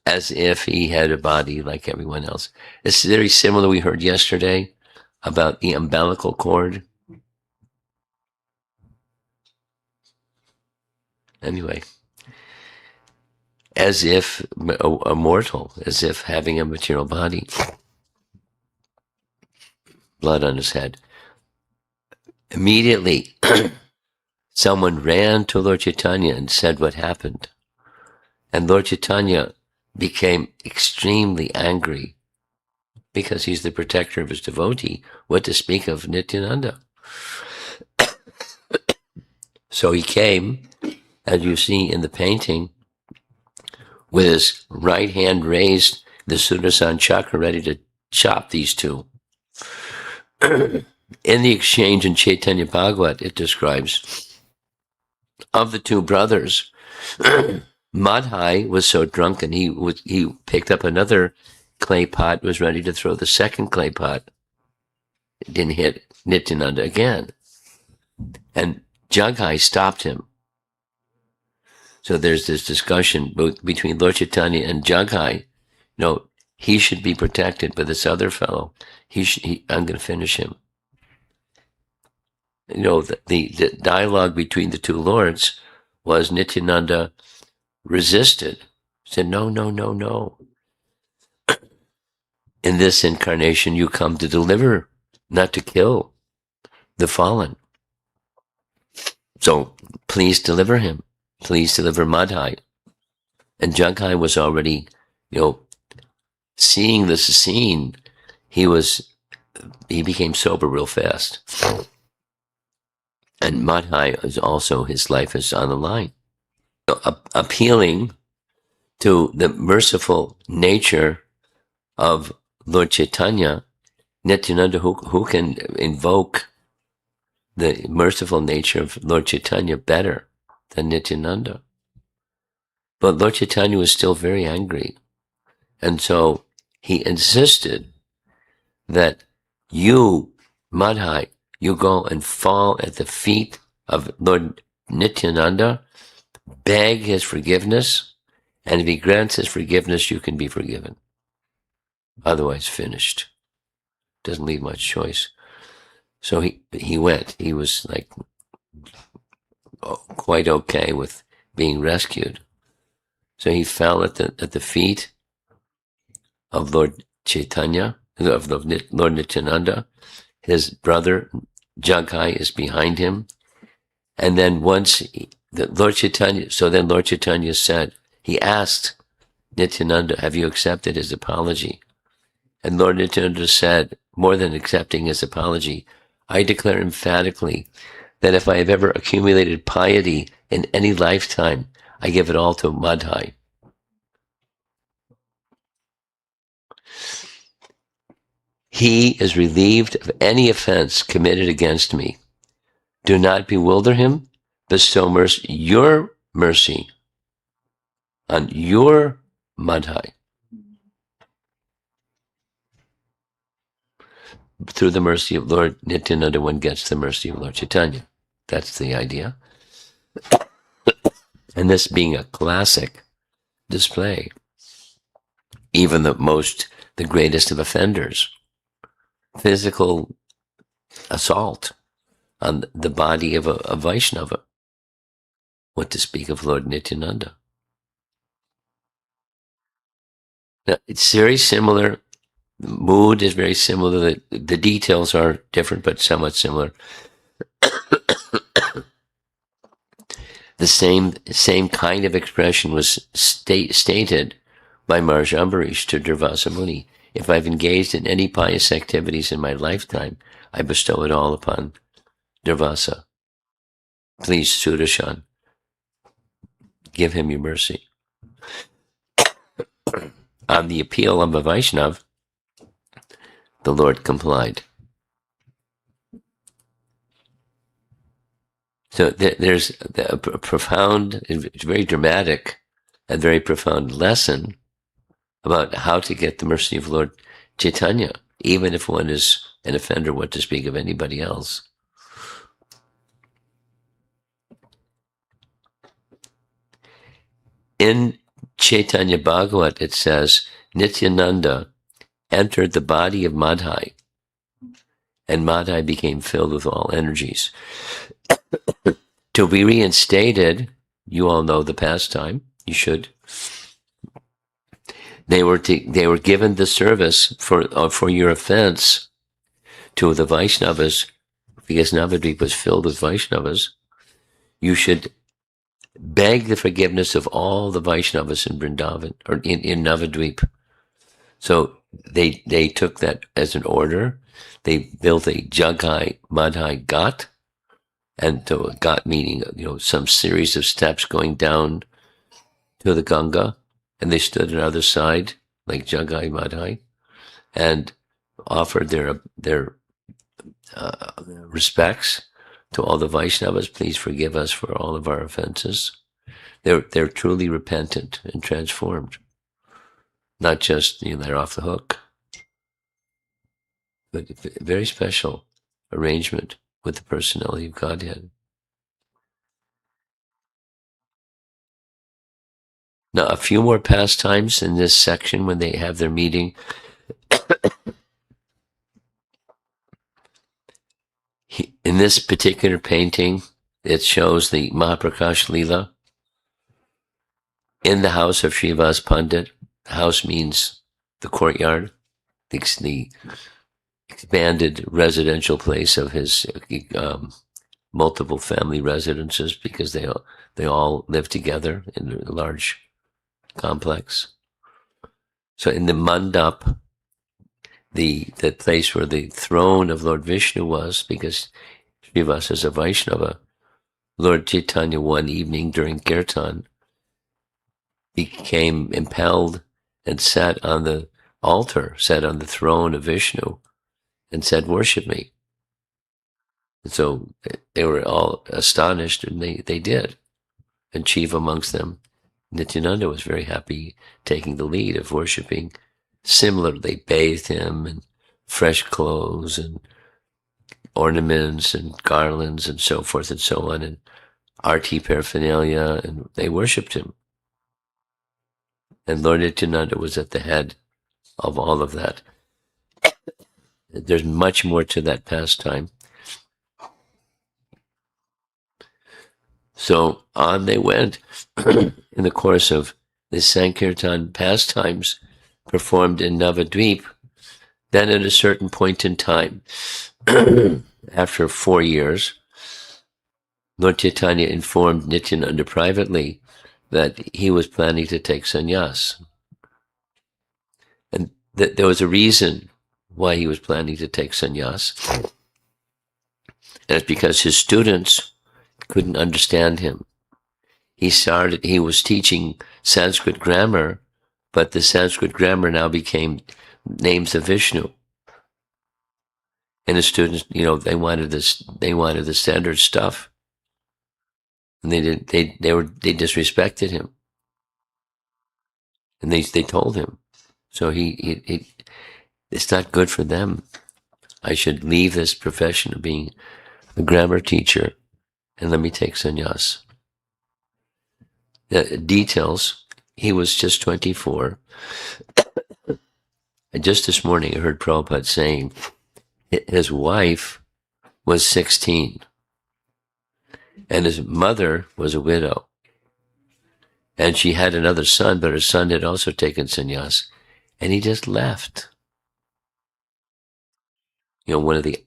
as if he had a body like everyone else. It's very similar. We heard yesterday about the umbilical cord. Anyway, as if a mortal, as if having a material body. Blood on his head. Immediately, someone ran to Lord Chaitanya and said what happened. And Lord Chaitanya became extremely angry because he's the protector of his devotee. What to speak of Nityananda? So he came, as you see in the painting, with his right hand raised, the Sudarshan chakra, ready to chop these two. In the exchange in Chaitanya Bhagavat, it describes, of the two brothers, Madhai was so drunken, he picked up another clay pot, was ready to throw the second clay pot. It didn't hit Nityananda again. And Jagai stopped him. So there's this discussion between Lord Chaitanya and Jagai. He should be protected, but this other fellow, I'm going to finish him. The dialogue between the two lords was Nityananda resisted, said, no, no, no, no. In this incarnation, you come to deliver, not to kill the fallen. So please deliver him. Please deliver Madhai. And Jagai was already, seeing this scene. He became sober real fast. And Madhai is also, his life is on the line. Appealing to the merciful nature of Lord Chaitanya, Nityananda, who can invoke the merciful nature of Lord Chaitanya better than Nityananda? But Lord Chaitanya was still very angry. And so he insisted that you, Madhai, you go and fall at the feet of Lord Nityananda, beg his forgiveness, and if he grants his forgiveness, you can be forgiven. Otherwise, finished. Doesn't leave much choice. So he went. He was like quite okay with being rescued. So he fell at the feet of Lord Chaitanya, of Lord Nityananda. His brother Jagai is behind him. And then Lord Chaitanya said, he asked Nityananda, have you accepted his apology? And Lord Nityananda said, more than accepting his apology, I declare emphatically that if I have ever accumulated piety in any lifetime, I give it all to Madhai. He is relieved of any offense committed against me. Do not bewilder him. Bestow your mercy on your Madhai. Through the mercy of Lord Nityananda, one gets the mercy of Lord Chaitanya. That's the idea. And this being a classic display, even the greatest of offenders, physical assault on the body of a Vaishnava. What to speak of Lord Nityananda? Now, it's very similar. The mood is very similar. The details are different, but somewhat similar. The same kind of expression was stated by Maharaj Ambarish to Durvasa Muni. If I've engaged in any pious activities in my lifetime, I bestow it all upon Durvasa. Please, Sudarshan, give him your mercy. On the appeal of a Vaishnav, the Lord complied. So there's a profound, very dramatic, and very profound lesson about how to get the mercy of Lord Chaitanya, even if one is an offender, what to speak of anybody else. In Chaitanya Bhagavat, it says, Nityananda entered the body of Madhai, and Madhai became filled with all energies. To be reinstated, you all know the pastime, you should. They were given the service for your offense to the Vaishnavas, because Navadvip was filled with Vaishnavas. You should beg the forgiveness of all the Vaishnavas in Vrindavan, or in Navadvip. So they took that as an order. They built a Jagai Madhai Ghat, and to a Ghat meaning, some series of steps going down to the Ganga, and they stood on the other side, like Jagai Madhai, and offered their respects to all the Vaishnavas. Please forgive us for all of our offenses. They're truly repentant and transformed. Not just, they're off the hook. But a very special arrangement with the personality of Godhead. Now, a few more pastimes in this section when they have their meeting. In this particular painting, it shows the Mahaprakash Leela in the house of Srivas Pandit. The house means the courtyard, the expanded residential place of his multiple family residences, because they all live together in a large complex. So in the mandap, the place where the throne of Lord Vishnu was, because Srivas is a Vaishnava, Lord Chaitanya one evening during Kirtan became impelled and sat on the altar, sat on the throne of Vishnu, and said, "Worship me." And so they were all astonished, and they did. And chief amongst them, Nityananda, was very happy taking the lead of worshiping. Similarly, they bathed him in fresh clothes and ornaments and garlands and so forth and so on, and arti paraphernalia, and they worshipped him. And Lord Nityananda was at the head of all of that. There's much more to that pastime. So on they went in the course of the Sankirtan pastimes performed in Navadvip. Then at a certain point in time, after 4 years, Lord Chaitanya informed Nityananda privately that he was planning to take sannyas. And that there was a reason why he was planning to take sannyas. And it's because his students couldn't understand him. He was teaching Sanskrit grammar, but the Sanskrit grammar now became names of Vishnu. And the students, they wanted the standard stuff. And they disrespected him. And they told him. So it's not good for them. I should leave this profession of being a grammar teacher and let me take sannyas. The details, he was just 24. And just this morning I heard Prabhupada saying his wife was 16 and his mother was a widow. And she had another son, but her son had also taken sannyas. And he just left. One of the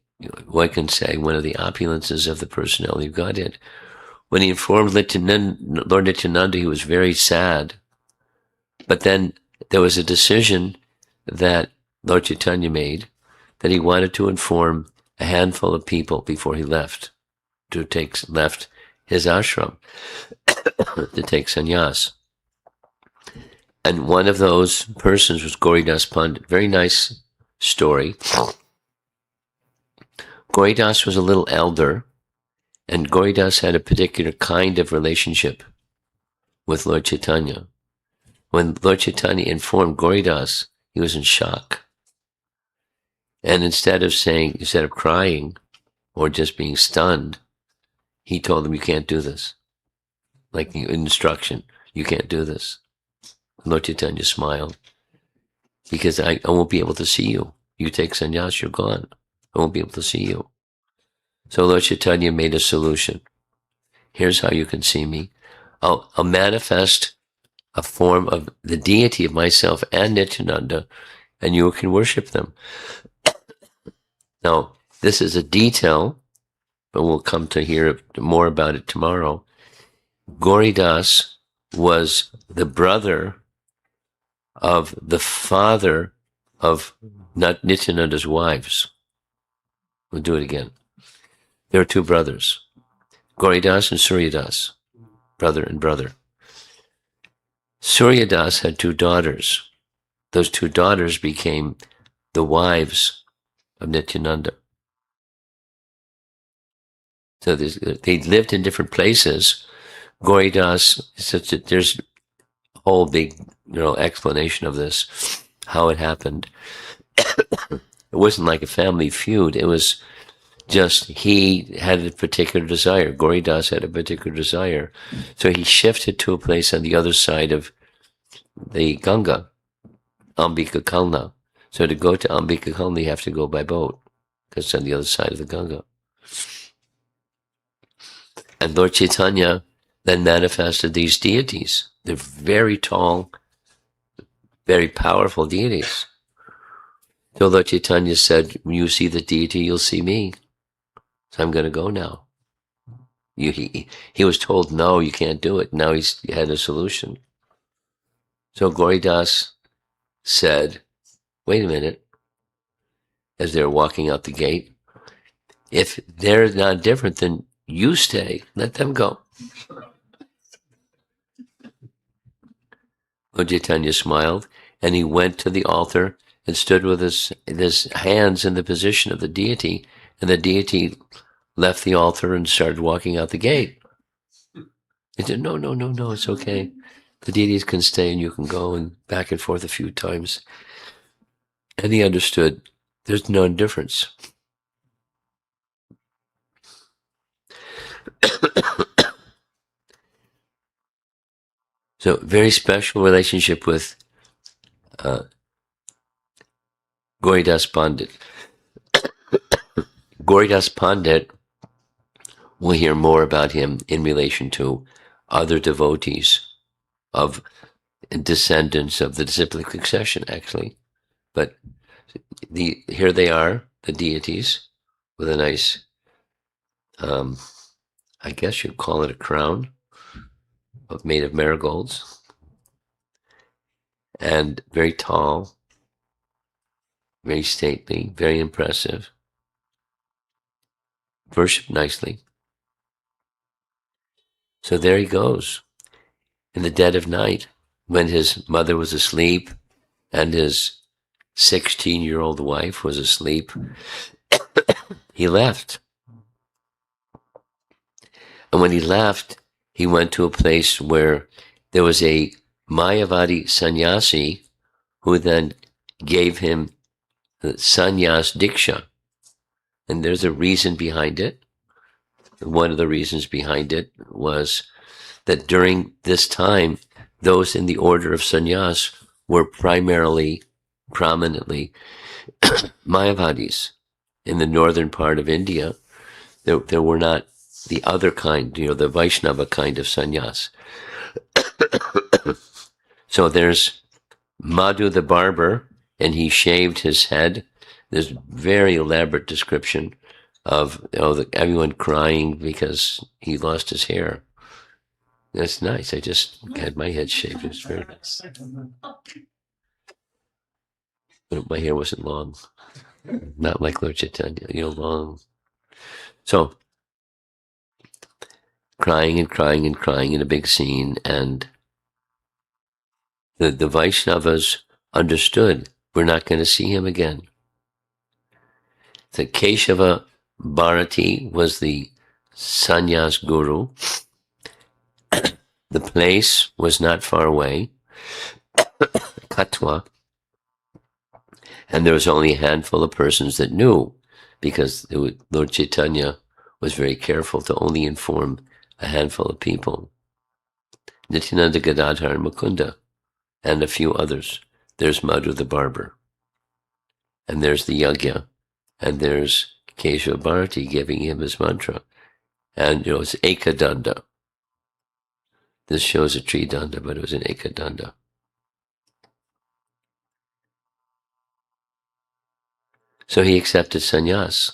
opulences of the personality of Godhead. When he informed Lord Nityananda, he was very sad. But then there was a decision that Lord Chaitanya made that he wanted to inform a handful of people before he left his ashram to take sannyas. And one of those persons was Glories Pandit. Very nice story. Glories was a little elder, and Glories had a particular kind of relationship with Lord Chaitanya. When Lord Chaitanya informed Glories, he was in shock. And instead of crying or just being stunned, he told him, "You can't do this." Like instruction, "You can't do this." Lord Chaitanya smiled, "Because I won't be able to see you. You take sannyas, you're gone. I won't be able to see you." So Lord Chaitanya made a solution. "Here's how you can see me. I'll manifest a form of the deity of myself and Nityananda, and you can worship them. Now, this is a detail, but we'll come to hear more about it tomorrow. Glories was the brother of the father of Nityananda's wives. We'll do it again. There are two brothers, Glories and Suryadas, brother and brother. Suryadas had two daughters. Those two daughters became the wives of Nityananda. So they lived in different places. Glories, there's a whole big, explanation of this, how it happened. It wasn't like a family feud. It was just he had a particular desire. Glories had a particular desire. So he shifted to a place on the other side of the Ganga, Ambika Kalna. So to go to Ambika Kalna, you have to go by boat, because it's on the other side of the Ganga. And Lord Chaitanya then manifested these deities. They're very tall, very powerful deities. So Lord Chaitanya said, when you see the deity, you'll see me. So I'm going to go now. He was told, no, you can't do it. Now he had a solution. So Glories said, wait a minute, as they're walking out the gate, if they're not different, then you stay, let them go. Lord Chaitanya smiled, and he went to the altar and stood with his hands in the position of the deity, and the deity left the altar and started walking out the gate. He said, no, it's okay. The deities can stay and you can go, and back and forth a few times. And he understood there's no difference. So very special relationship with Glories Pandit. Glories Pandit, we'll hear more about him in relation to other devotees of descendants of the disciplic succession, actually. But here they are, the deities, with a nice, I guess you'd call it a crown made of marigolds, and very tall, very stately, very impressive, worshipped nicely. So there he goes, in the dead of night, when his mother was asleep and his 16-year-old wife was asleep. He left. And when he left, he went to a place where there was a Mayavadi sannyasi who then gave him the sannyas diksha. And there's a reason behind it. One of the reasons behind it was that during this time, those in the order of sannyas were prominently Mayavadis. In the northern part of India, there were not the other kind, the Vaishnava kind of sannyas. So there's Madhu the barber, and he shaved his head. There's very elaborate description of everyone crying because he lost his hair. That's nice. I just had my head shaved. It's very nice. But my hair wasn't long. Not like Lord Chaitanya, long. So, crying and crying and crying in a big scene, and the Vaishnavas understood we're not going to see him again. The Keshava Bharati was the sannyas guru. The place was not far away, Katwa, and there was only a handful of persons that knew, because Lord Chaitanya was very careful to only inform a handful of people. Nityananda, Gadadhar, and Mukunda, and a few others. There's Madhu the barber, and there's the yagya, and there's Keshava Bharati giving him his mantra, and it's Ekadanda. This shows a Tridanda, but it was an Ekadanda. So he accepted sannyas.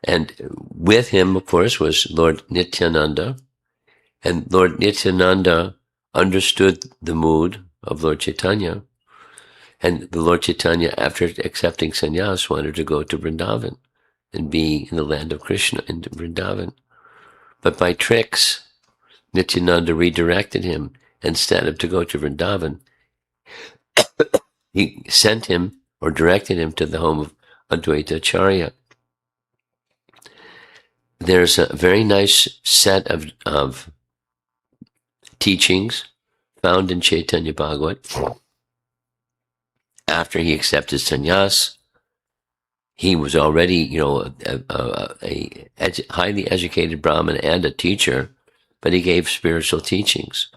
And with him, of course, was Lord Nityananda. And Lord Nityananda understood the mood of Lord Chaitanya. And the Lord Chaitanya, after accepting sannyas, wanted to go to Vrindavan and be in the land of Krishna in Vrindavan. But by tricks, Nityananda redirected him. Instead of to go to Vrindavan, he sent him or directed him to the home of Advaita Acharya. There's a very nice set of teachings found in Chaitanya Bhagavat. After he accepted sannyas, he was already, a highly educated Brahmin and a teacher, but he gave spiritual teachings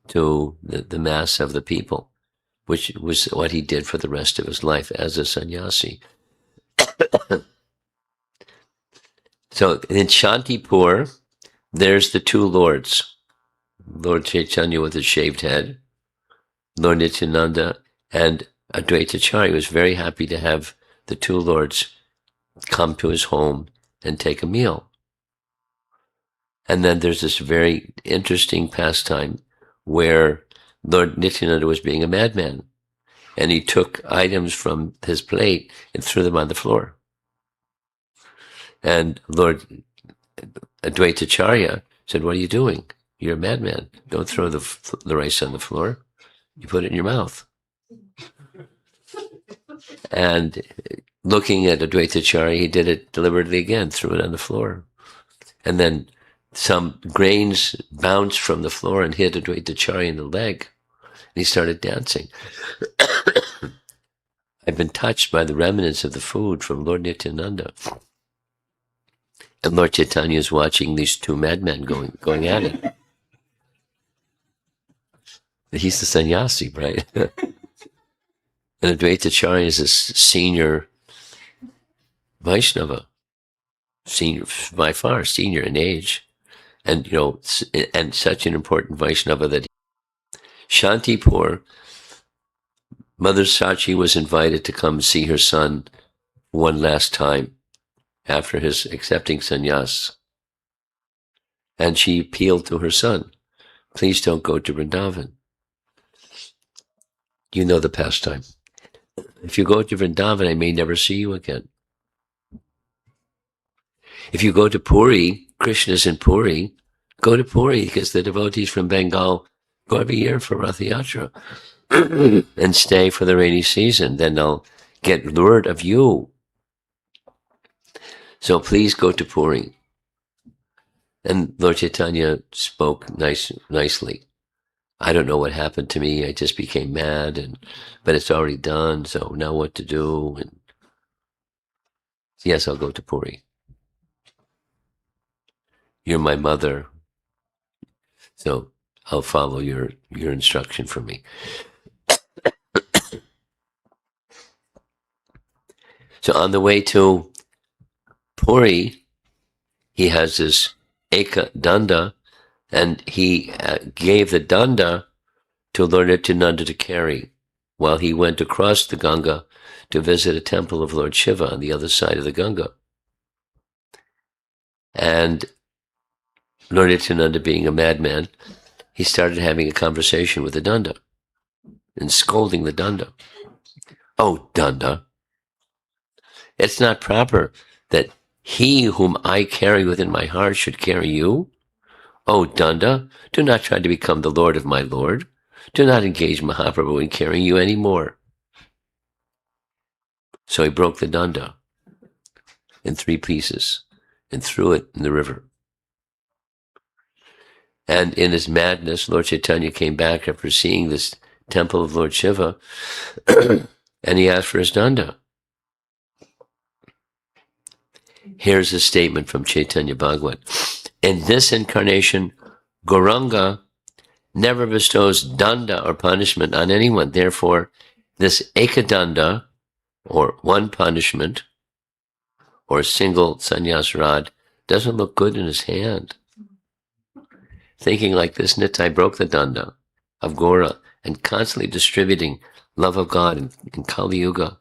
to the mass of the people, which was what he did for the rest of his life as a sannyasi. So in Shantipur, there's the two lords, Lord Chaitanya with his shaved head, Lord Nityananda, and Advaita Acharya was very happy to have the two lords come to his home and take a meal. And then there's this very interesting pastime where Lord Nityananda was being a madman, and he took items from his plate and threw them on the floor. And Lord Advaita Acharya said, "What are you doing? You're a madman. Don't throw the rice on the floor. You put it in your mouth." And looking at Advaita Acharya, he did it deliberately again, threw it on the floor. And then some grains bounced from the floor and hit Advaita Acharya in the leg. And he started dancing. I've been touched by the remnants of the food from Lord Nityananda. And Lord Chaitanya is watching these two madmen going at it. He's the sannyasi, right? And Advaita Acharya is a senior Vaishnava, senior by far, senior in age, and and such an important Vaishnava that Shantipur, Mother Sachi was invited to come see her son one last time after his accepting sannyas, and she appealed to her son, "Please don't go to Vrindavan. You know the pastime. If you go to Vrindavan, I may never see you again. If you go to Puri, Krishna's in Puri, go to Puri, because the devotees from Bengal go every year for Rath Yatra and stay for the rainy season. Then they'll get word of you. So please go to Puri." And Lord Chaitanya spoke nicely. "I don't know what happened to me. I just became mad, but it's already done. So now what to do?" And "Yes, I'll go to Puri. You're my mother, so I'll follow your instruction for me." So on the way to Puri, he has this Eka Danda, and he gave the Danda to Lord Nityananda to carry while he went across the Ganga to visit a temple of Lord Shiva on the other side of the Ganga. And Lord Nityananda, being a madman, he started having a conversation with the Danda and scolding the Danda. "Oh, Danda, it's not proper that he whom I carry within my heart should carry you. Oh, Danda, do not try to become the lord of my lord. Do not engage Mahaprabhu in carrying you any more." So he broke the Danda in 3 pieces and threw it in the river. And in his madness, Lord Chaitanya came back after seeing this temple of Lord Shiva, and he asked for his Danda. Here's a statement from Chaitanya Bhagavat. In this incarnation, Gauranga never bestows danda or punishment on anyone. Therefore, this ekadanda, or one punishment, or a single sannyas rod, doesn't look good in his hand. thinking like this, Nitai broke the danda of Gora and constantly distributing love of God in Kali Yuga.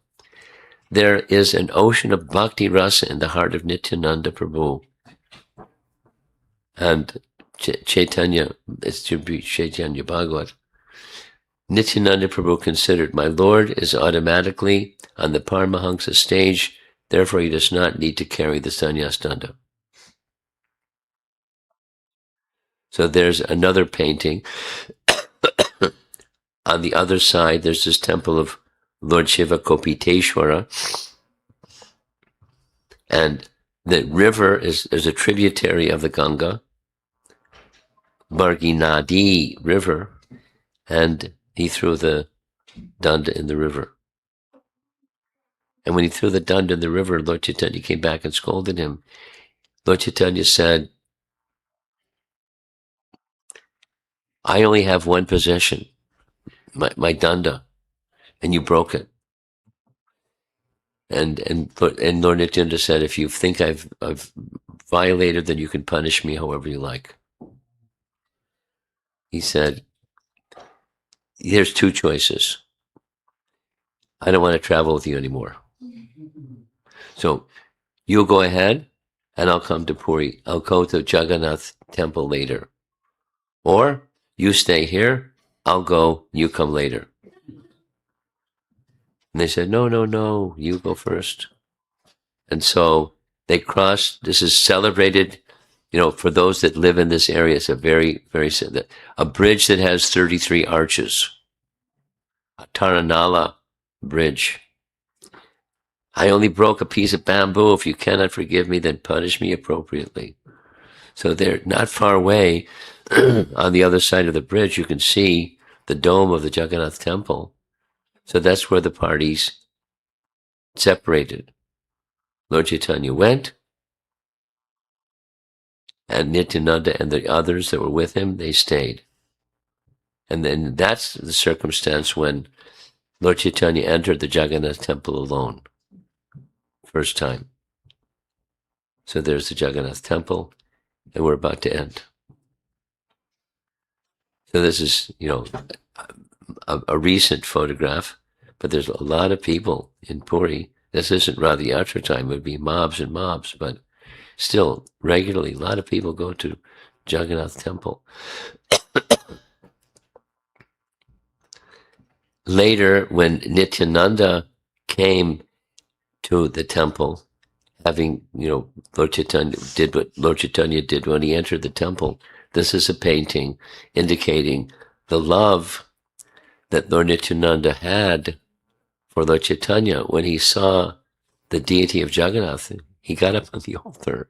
There is an ocean of bhakti rasa in the heart of Nityananda Prabhu. And Chaitanya, it should be Chaitanya Bhagavat. Nityananda Prabhu considered, my Lord is automatically on the Paramahansa stage, therefore he does not need to carry the sannyas danda. So there's another painting. On the other side, there's this temple of Lord Shiva Kopiteshwara. And the river is a tributary of the Ganga, Marginadi River, and he threw the danda in the river. And when he threw the danda in the river, Lord Chaitanya came back and scolded him. Lord Chaitanya said, I only have one possession, my danda, and you broke it. And Lord Nityananda said, if you think I've violated, then you can punish me however you like. He said, there's two choices. I don't want to travel with you anymore. So you'll go ahead and I'll come to Puri. I'll go to Jagannath temple later. Or you stay here, I'll go, you come later. And they said, no, you go first. And so they crossed. This is celebrated, for those that live in this area. It's a very, very, a bridge that has 33 arches. A Taranala bridge. I only broke a piece of bamboo. If you cannot forgive me, then punish me appropriately. So they're not far away. On the other side of the bridge, you can see the dome of the Jagannath temple. So that's where the parties separated. Lord Chaitanya went, and Nityananda and the others that were with him, they stayed. And then that's the circumstance when Lord Chaitanya entered the Jagannath temple alone. First time. So there's the Jagannath temple, and we're about to end. So this is, a recent photograph, but there's a lot of people in Puri. This isn't Radha Yatra time, it would be mobs and mobs, but still, regularly, a lot of people go to Jagannath temple. Later, when Nityananda came to the temple, having, Lord Chaitanya did what Lord Chaitanya did when he entered the temple. This is a painting indicating the love that Lord Nityananda had for Lord Chaitanya. When he saw the deity of Jagannath, he got up on the altar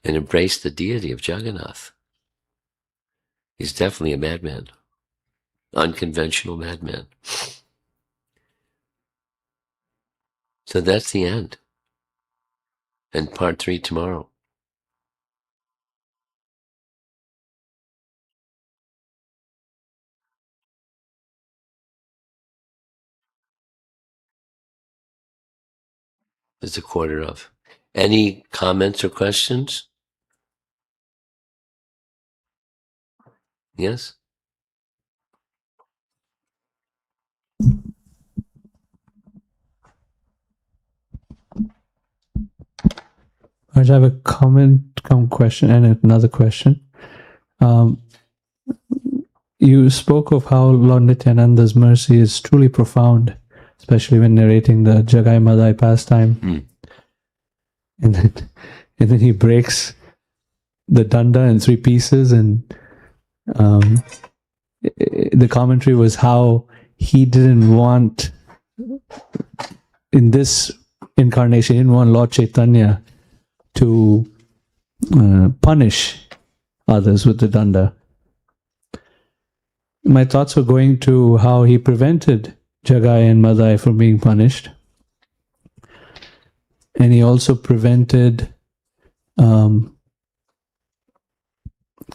and embraced the deity of Jagannath. He's definitely a madman, unconventional madman. So that's the end. And part 3 tomorrow. It's a quarter of. Any comments or questions? Yes?
I have a question and another question. You spoke of how Lord Nityananda's mercy is truly profound, especially when narrating the Jagai Madai pastime. And then he breaks the danda in 3 pieces, and the commentary was how he didn't want, in this incarnation, he didn't want Lord Chaitanya to punish others with the danda. My thoughts were going to how he prevented Jagai and Madai from being punished. And he also prevented Kal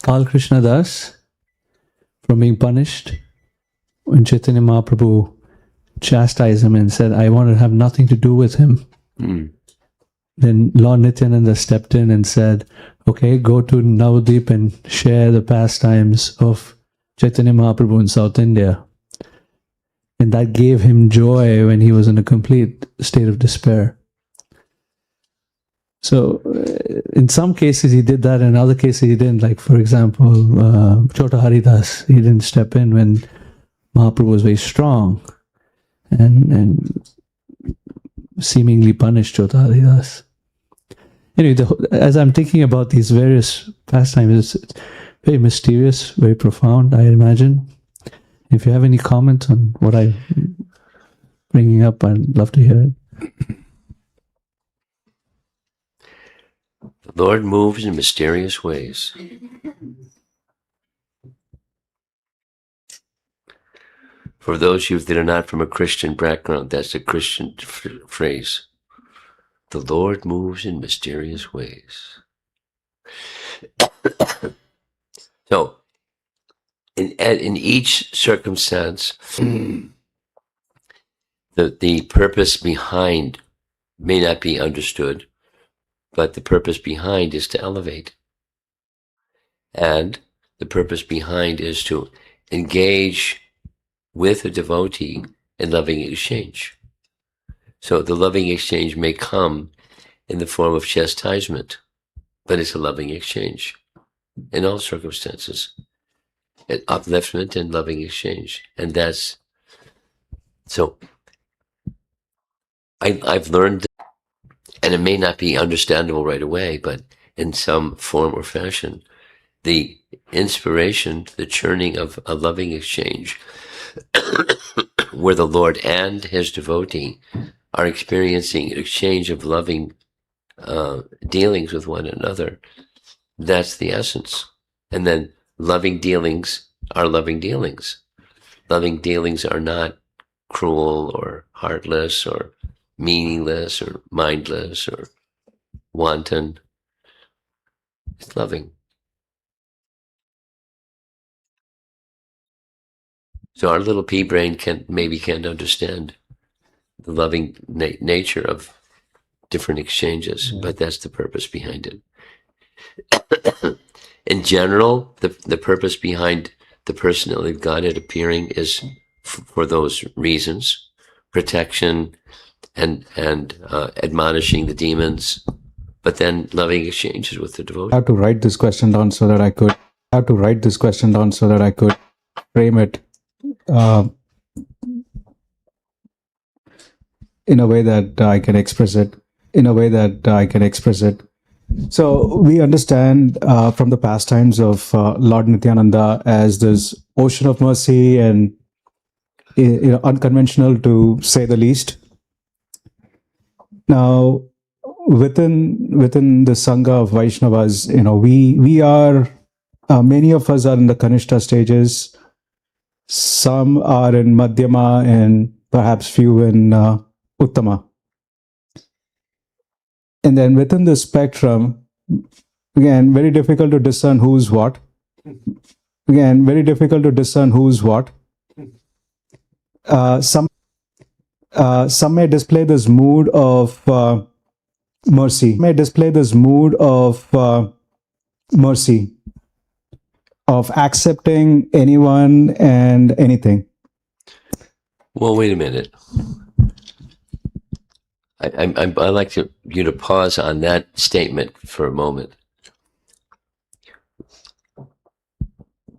Krishna Das from being punished when Chaitanya Mahaprabhu chastised him and said, I want to have nothing to do with him. Then Lord Nityananda stepped in and said, okay, go to Navadip and share the pastimes of Chaitanya Mahaprabhu in South India. And that gave him joy when he was in a complete state of despair. So, in some cases he did that, in other cases he didn't. Like, for example, Chota Haridas, he didn't step in when Mahaprabhu was very strong and seemingly punished Chota Haridas. Anyway, as I'm thinking about these various pastimes, it's very mysterious, very profound, I imagine. If you have any comments on what I'm bringing up, I'd love to hear it.
The Lord moves in mysterious ways. For those of you that are not from a Christian background, that's a Christian phrase. The Lord moves in mysterious ways. So, in each circumstance, the purpose behind may not be understood, but the purpose behind is to elevate. And the purpose behind is to engage with a devotee in loving exchange. So the loving exchange may come in the form of chastisement, but it's a loving exchange in all circumstances. Upliftment and loving exchange. And that's, so I've learned, and it may not be understandable right away, but in some form or fashion, the inspiration, the churning of a loving exchange, where the Lord and his devotee are experiencing an exchange of loving dealings with one another. That's the essence. And then loving dealings are loving dealings. Loving dealings are not cruel or heartless or meaningless or mindless or wanton. It's loving. So our little pea brain can't understand the loving nature of different exchanges, but that's the purpose behind it. In general, the purpose behind the personality of Godhead appearing is for those reasons: protection and admonishing the demons, but then loving exchanges with the devotee.
I have to write this question down so that I could frame it in a way that I can express it. So we understand from the pastimes of Lord Nityananda as this ocean of mercy and unconventional, to say the least. Now, within the Sangha of Vaishnavas, we are, many of us are in the Kanishta stages. Some are in Madhyama and perhaps few in Uttama. And then within the spectrum, again, very difficult to discern who's what. Some may display this mood of mercy, of accepting anyone and anything.
Well, wait a minute. I'd like you to pause on that statement for a moment.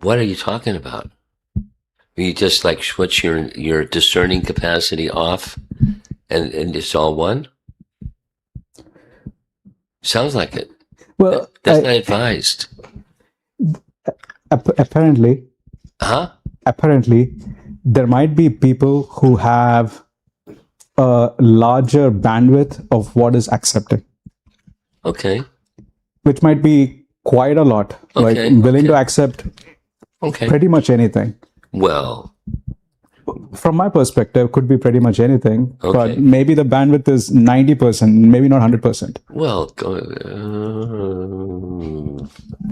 What are you talking about? Are you just like switch your discerning capacity off and it's all one? Sounds like it.
Well,
that's not advised.
Apparently, there might be people who have a larger bandwidth of what is accepted.
Okay.
Which might be quite a lot.
Okay.
Like willing to accept pretty much anything.
Well,
from my perspective, could be pretty much anything.
Okay.
But maybe the bandwidth is 90%, maybe not 100%.
Well,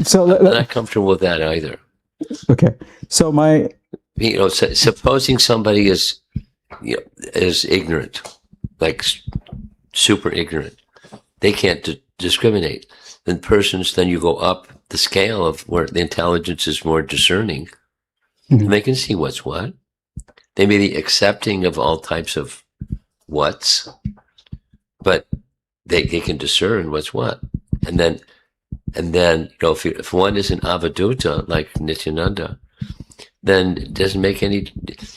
so
I'm not comfortable with that either.
Okay. So
supposing somebody is ignorant, like super ignorant, they can't discriminate. then persons, then you go up the scale of where the intelligence is more discerning.
Mhm.
And they can see what's what. They may be accepting of all types of what's, but they can discern what's what. And then, if one is an avaduta, like Nityananda, then it doesn't make any,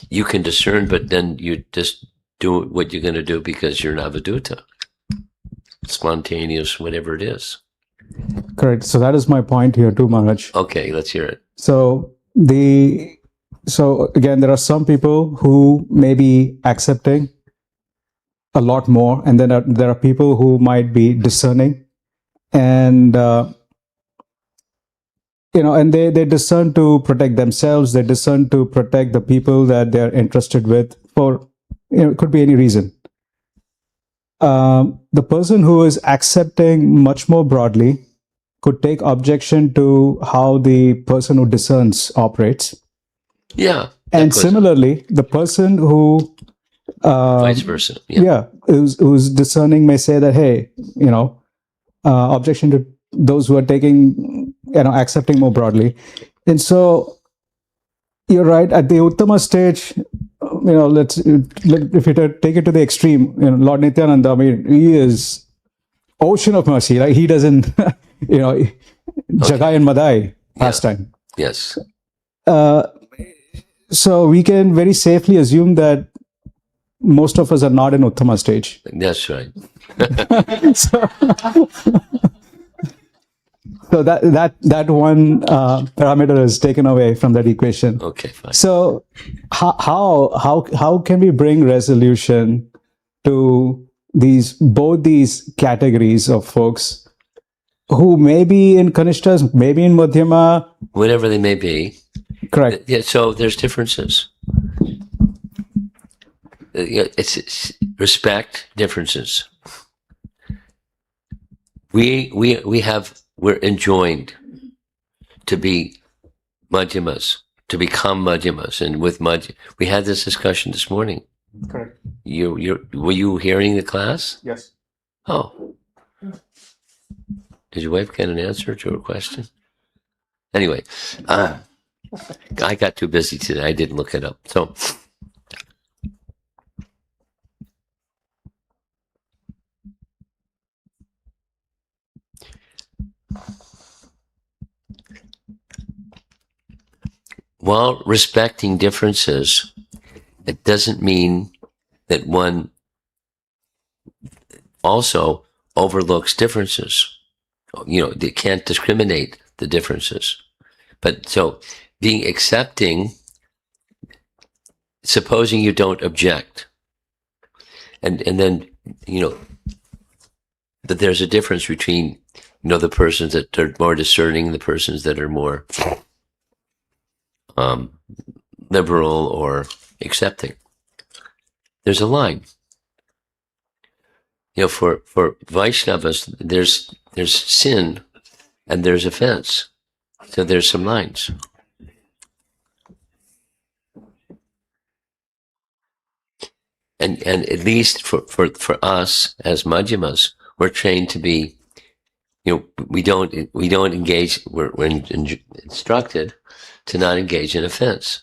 you can discern, but then you just do what you're going to do because you're an avaduta. Spontaneous, whatever it is.
Correct. So that is my point here too, Maharaj.
Okay, let's hear it.
So again, there are some people who may be accepting a lot more, and then there are people who might be discerning, and and they discern to protect themselves. They discern to protect the people that they're interested with. For it could be any reason. The person who is accepting much more broadly could take objection to how the person who discerns operates.
Yeah.
And similarly, the person who
vice versa. Yeah.
Who's discerning may say that, hey, objection to those who are taking, accepting more broadly. And so you're right, at the Uttama stage, if you take it to the extreme, Lord Nityananda, I mean, he is ocean of mercy. Like he doesn't, Jagai and Madai pastime.
Yes.
So we can very safely assume that most of us are not in Uttama stage.
That's right.
So that one parameter is taken away from that equation.
Okay, fine.
So how can we bring resolution to both these categories of folks who may be in Kanishtas, maybe in Madhyama,
whatever they may be?
Correct.
Yeah. So there's differences. It's respect differences. We're enjoined to be madhyamas, to become madhyamas, and with we had this discussion this morning.
Correct.
Were you hearing the class?
Yes.
Oh, did your wife get an answer to her question? Anyway, I got too busy today. I didn't look it up. So. While respecting differences, it doesn't mean that one also overlooks differences. They can't discriminate the differences. But so being accepting, supposing you don't object, and then, that there's a difference between, the persons that are more discerning, the persons that are more liberal or accepting. There's a line. For Vaishnavas, there's sin and there's offense. So there's some lines. And at least for us as Madhyamas, we're trained to be, we don't engage. We're instructed to not engage in offense.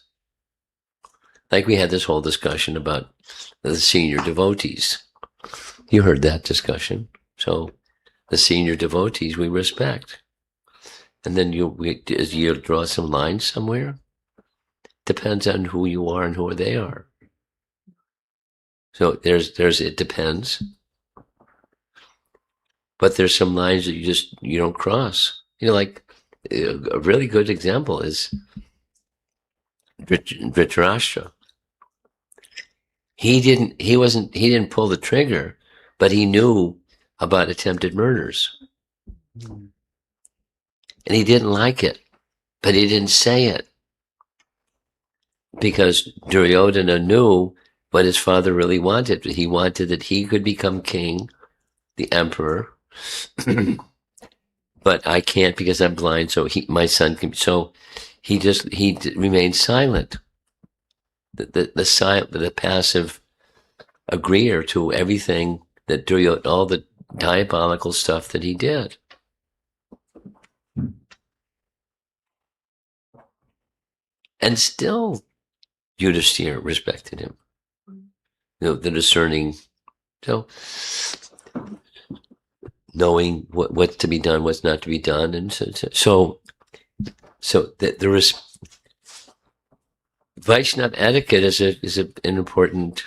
Like we had this whole discussion about the senior devotees. You heard that discussion. So the senior devotees we respect. And then you draw some lines somewhere. Depends on who you are and who they are. So it depends. But there's some lines that you don't cross. Like a really good example is Dhritarashtra. He didn't pull the trigger, but he knew about attempted murders. And he didn't like it, but he didn't say it. Because Duryodhana knew what his father really wanted. He wanted that he could become king, the emperor. But I can't because I'm blind, so my son can. So he remained silent. The passive agreeer to everything that all the diabolical stuff that he did. And still Yudhishthira respected him. The discerning, so knowing what's to be done, what's not to be done, and so that there is Vaishnava etiquette is an important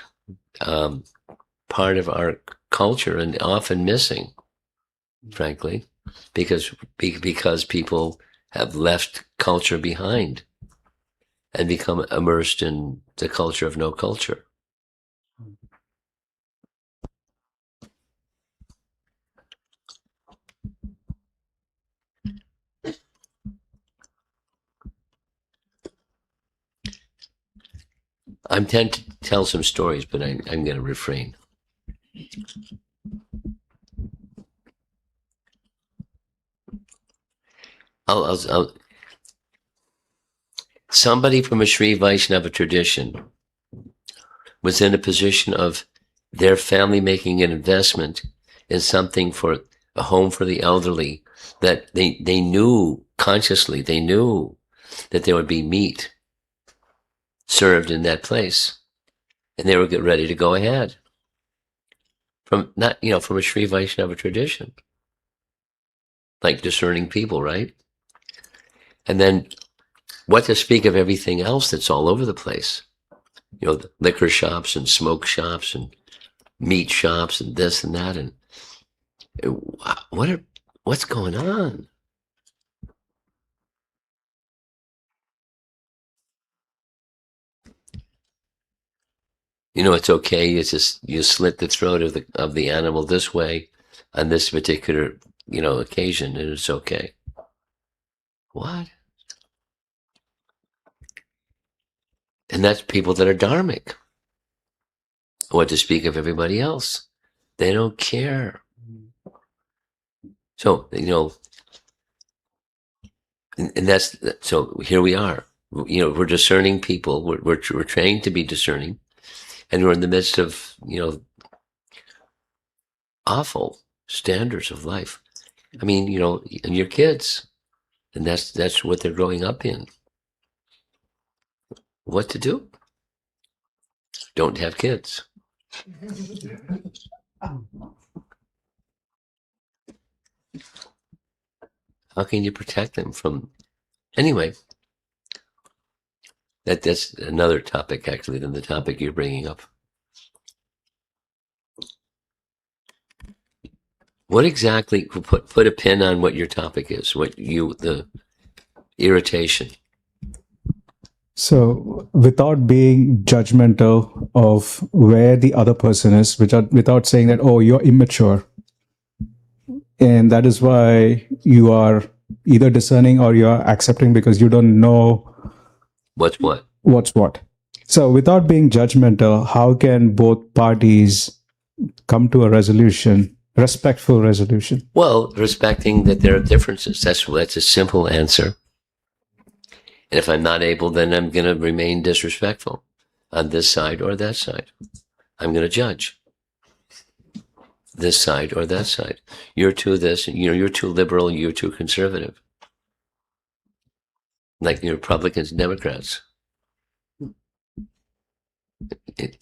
part of our culture, and often missing, frankly, because people have left culture behind and become immersed in the culture of no culture. I'm tempted to tell some stories, but I'm going to refrain. Somebody from a Sri Vaishnava tradition was in a position of their family making an investment in something for a home for the elderly that they knew consciously, they knew that there would be meat served in that place, and they were get ready to go ahead from a Sri Vaishnava tradition, like discerning people, right? And then what to speak of everything else that's all over the place, the liquor shops and smoke shops and meat shops and this and that, and what's going on? It's okay. It's just you slit the throat of the animal this way on this particular occasion, and it's okay. What? And that's people that are dharmic. What to speak of everybody else? They don't care. So and that's so. Here we are. We're discerning people. We're trained to be discerning. And we're in the midst of, awful standards of life. I mean, and your kids, and that's what they're growing up in. What to do? Don't have kids. How can you protect them from? Anyway, that's another topic actually than the topic you're bringing up. What exactly? Put a pin on what your topic is. The irritation.
So, without being judgmental of where the other person is, without saying that, oh, you're immature, and that is why you are either discerning or you are accepting because you don't know
what's
what. So, without being judgmental, how can both parties come to a resolution? Respectful resolution.
Well, respecting that there are differences. That's a simple answer. And if I'm not able, then I'm going to remain disrespectful on this side or that side. I'm going to judge this side or that side. You're too this, you're too liberal, you're too conservative. Like the Republicans and Democrats.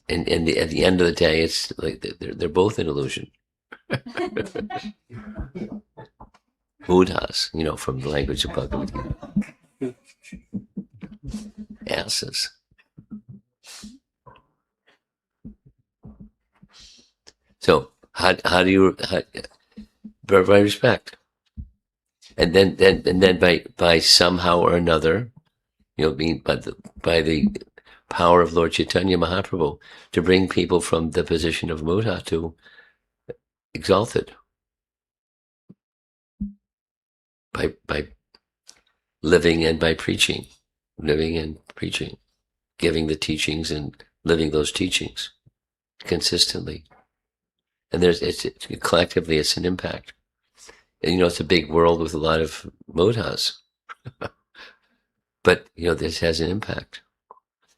And at the end of the day, it's like they're both an illusion. Buddhas, from the language of Bhagavad Gita. Asses. So how do you by respect, and then by somehow or another, being by the power of Lord Chaitanya Mahaprabhu to bring people from the position of Buddha to exalted by living and by preaching, giving the teachings and living those teachings consistently. And it's collectively, it's an impact. And it's a big world with a lot of modhas, but this has an impact.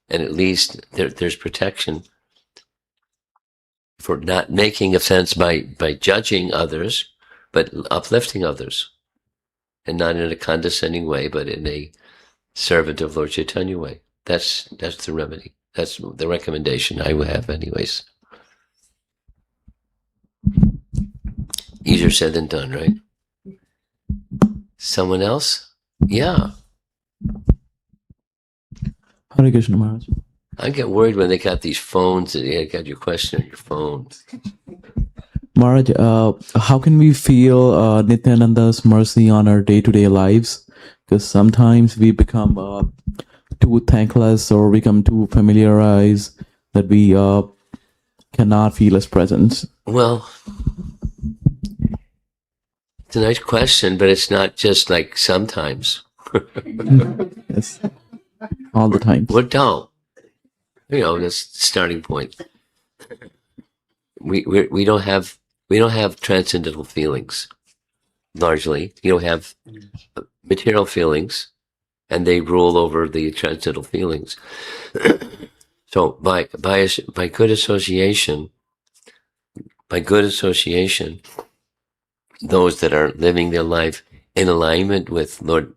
And at least there's protection for not making offense by judging others, but uplifting others. And not in a condescending way, but in a servant of Lord Chaitanya way. That's the remedy. That's the recommendation I would have anyways. Easier said than done, right? Someone else? Yeah.
Hare Krishna Maharaj.
I get worried when they got these phones and you got your question on your phone.
Maharaj, how can we feel Nityananda's mercy on our day-to-day lives? Because sometimes we become too thankless or become too familiarized that we cannot feel his presence.
Well, it's a nice question, but it's not just like sometimes.
Yes, all the time.
We're dull. That's the starting point. We don't have transcendental feelings. Largely, you don't have material feelings, and they rule over the transcendental feelings. So by good association, those that are living their life in alignment with Lord,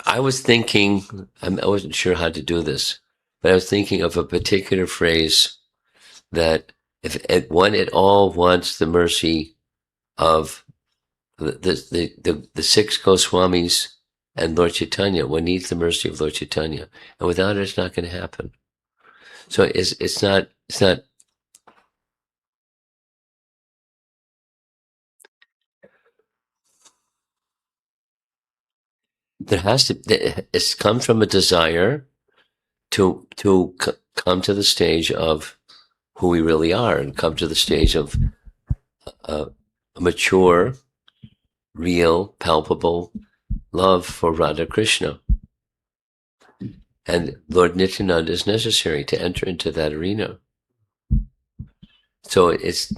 I was thinking, I wasn't sure how to do this, but I was thinking of a particular phrase that if one at all wants the mercy of the six Goswamis and Lord Chaitanya, one needs the mercy of Lord Chaitanya, and without it, it's not going to happen. So it's not. There has to. It's come from a desire to come to the stage of who we really are, and come to the stage of a mature, real, palpable love for Radha Krishna. And Lord Nityananda is necessary to enter into that arena. So it's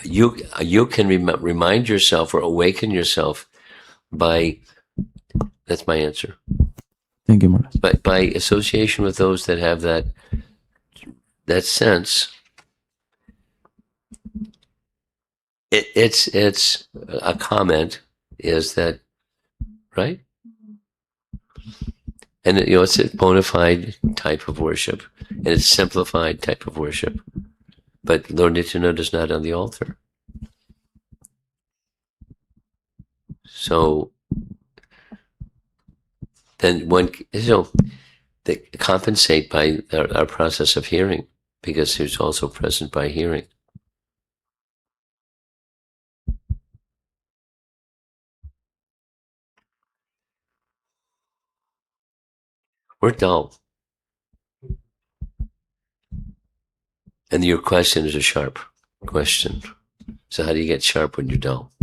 you can remind yourself or awaken yourself by. That's my answer.
Thank you, Maharaj.
But by association with those that have that sense, it's a comment is that right? And it's a bona fide type of worship, and it's simplified type of worship. But Lord Nityananda is not on the altar. So then they compensate by our process of hearing, because he's also present by hearing. We're dull. And your question is a sharp question. So how do you get sharp when you're dull?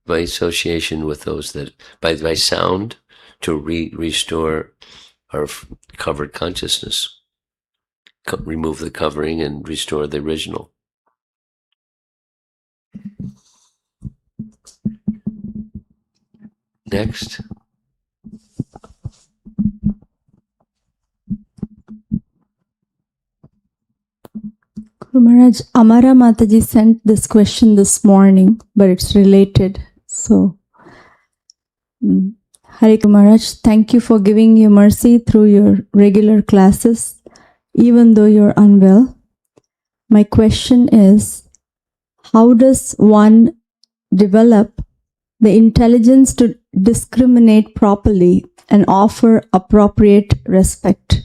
By association with those that, by sound, to restore our covered consciousness. Remove the covering and restore the original. Next.
Guru Maharaj, Amara Mataji sent this question this morning, but it's related. So, Hare Guru Maharaj, thank you for giving your mercy through your regular classes, even though you're unwell. My question is, how does one develop the intelligence to discriminate properly and offer appropriate respect?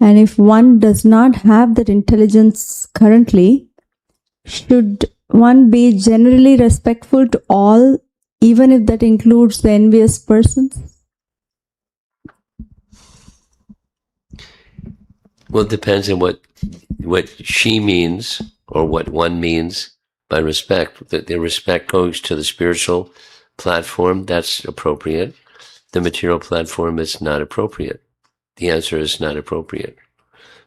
And if one does not have that intelligence currently, should one be generally respectful to all, even if that includes the envious persons?
Well, it depends on what she means, or what one means by respect. That the respect goes to the spiritual platform, that's appropriate. The material platform is not appropriate. The answer is not appropriate.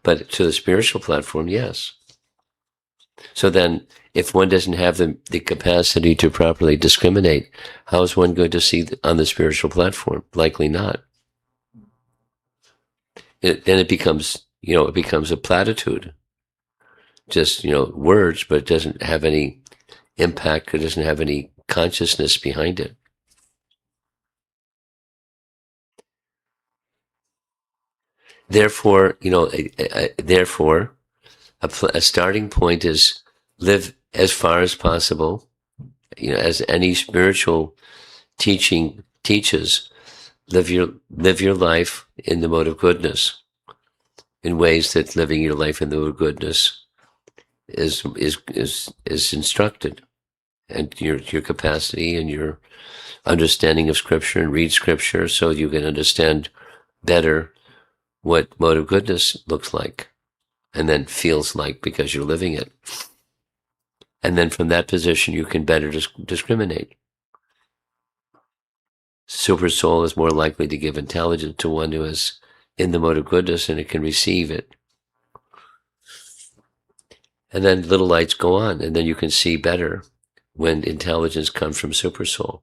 But to the spiritual platform, yes. So then, if one doesn't have the capacity to properly discriminate, how is one going to see on the spiritual platform? Likely not. Then it becomes a platitude. Just, words, but it doesn't have any impact. It doesn't have any consciousness behind it. Therefore, therefore, a starting point is live as far as possible. As any spiritual teaching teaches, live your life in the mode of goodness, in ways that living your life in the mode of goodness is instructed, and your capacity and your understanding of Scripture, and read Scripture so you can understand better what mode of goodness looks like and then feels like, because you're living it. And then from that position, you can better discriminate. Super soul is more likely to give intelligence to one who is in the mode of goodness, and it can receive it. And then little lights go on, and then you can see better when intelligence comes from super soul.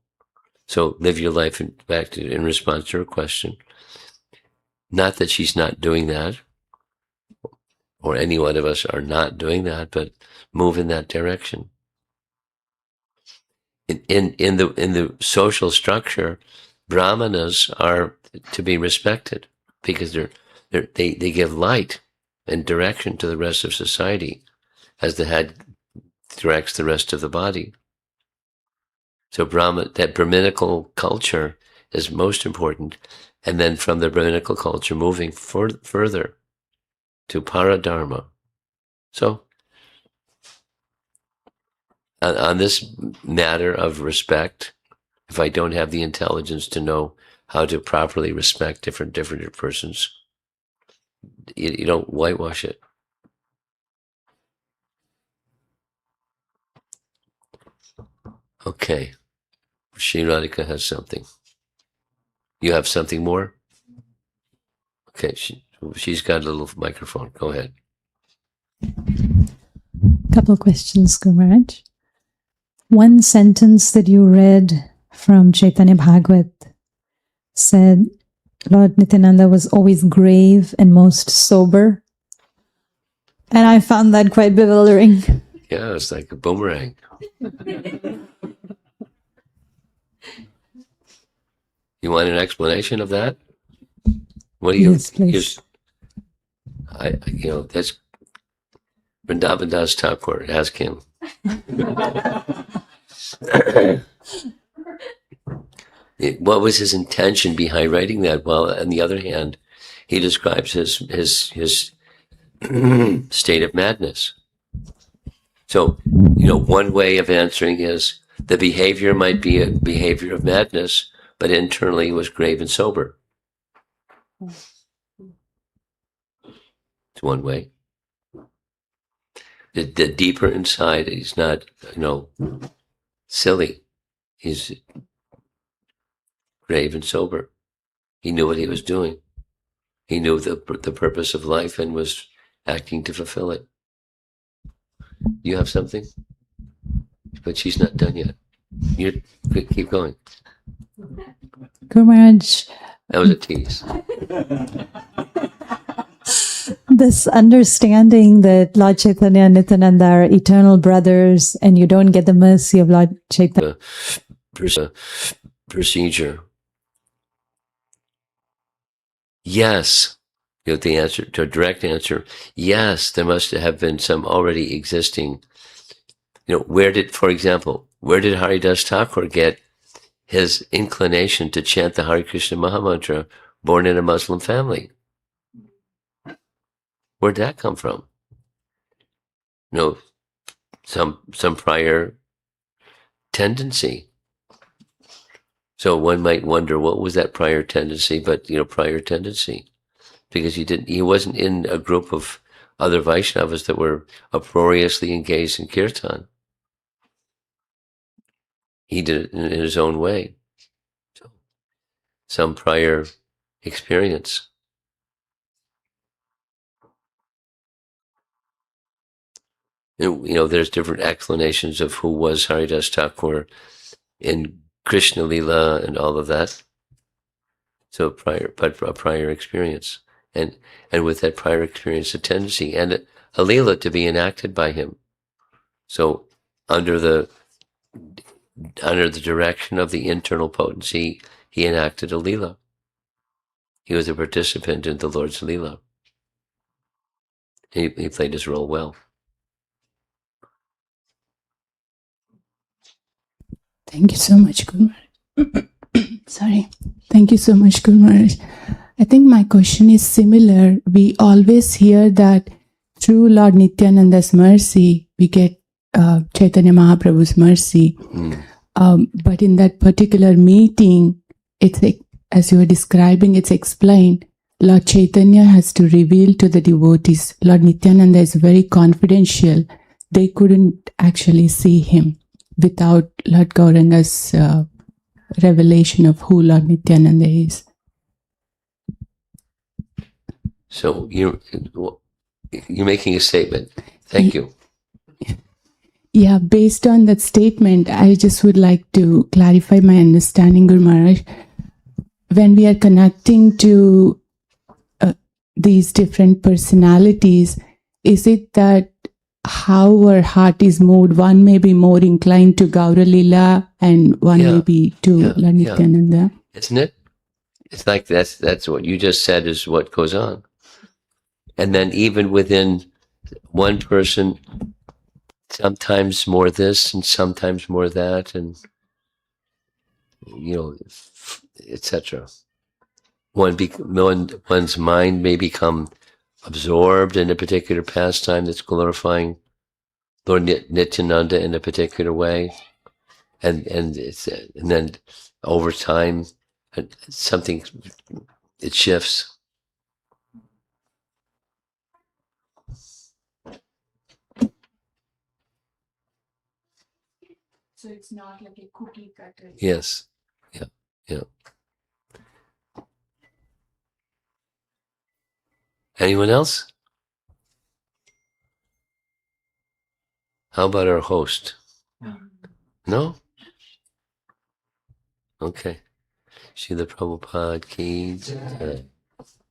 So live your life in response to her question. Not that she's not doing that, or any one of us are not doing that, but move in that direction. In the social structure, brahmanas are to be respected because they give light and direction to the rest of society, as the head directs the rest of the body. So that Brahminical culture is most important, and then from the Brahminical culture moving further to Paradharma. So on this matter of respect, if I don't have the intelligence to know how to properly respect different persons, you don't whitewash it. Okay. Shri Radhika has something. You have something more? Okay, she's got a little microphone. Go ahead.
Couple questions, Gumaraj. One sentence that you read from Chaitanya Bhagavat said Lord Nityananda was always grave and most sober. And I found that quite bewildering.
Yeah, it's like a boomerang. You want an explanation of that? What do you?
Yes, please.
That's Vrindavan Das Thakur. Ask him. What was his intention behind writing that? Well, on the other hand, he describes his state of madness. So, one way of answering is the behavior might be a behavior of madness, but internally he was grave and sober. It's one way. The deeper inside, he's not, silly. He's grave and sober. He knew what he was doing. He knew the purpose of life and was acting to fulfill it. You have something? But she's not done yet. You keep going.
Gumaraj,
That was a tease.
this understanding that Lord Chaitanya and Nityananda are eternal brothers and you don't get the mercy of Lord Chaitanya.
Procedure. Yes. The answer, to a direct answer, yes, there must have been some already existing. For example, where did Haridas Thakur get his inclination to chant the Hare Krishna Mahamantra born in a Muslim family? Where'd that come from? Some prior tendency. So one might wonder, what was that prior tendency? But prior tendency, because he wasn't in a group of other Vaishnavas that were uproariously engaged in kirtan. He did it in his own way. So, some prior experience. There's different explanations of who was Haridas Thakur in Krishna Lila and all of that. So a prior experience, and with that prior experience, a tendency and a Lila to be enacted by him. So under the direction of the internal potency, he enacted a Lila. He was a participant in the Lord's Leela. He played his role well.
Thank you so much, Guru Maharaj. Sorry. Thank you so much, Guru Maharaj. I think my question is similar. We always hear that through Lord Nityananda's mercy, we get Chaitanya Mahaprabhu's mercy. But in that particular meeting, it's like, as you were describing, it's explained, Lord Chaitanya has to reveal to the devotees. Lord Nityananda is very confidential. They couldn't actually see him without Lord Gauranga's revelation of who Lord Nityananda is.
So you're making a statement. Thank you.
Yeah, based on that statement, I just would like to clarify my understanding, Guru Maharaj. When we are connecting to these different personalities, is it that how our heart is moved? One may be more inclined to Gaura Lila and one may be to Lord Nityananda.
Isn't it? It's like that's what you just said is what goes on. And then even within one person, sometimes more this and sometimes more that, and etc. One's mind may become absorbed in a particular pastime that's glorifying Lord Nityananda in a particular way, and then over time, something it shifts.
So it's not like a cookie cutter.
Yes. Yeah. Anyone else? How about our host? No? Okay. Srila Prabhupada ki jai.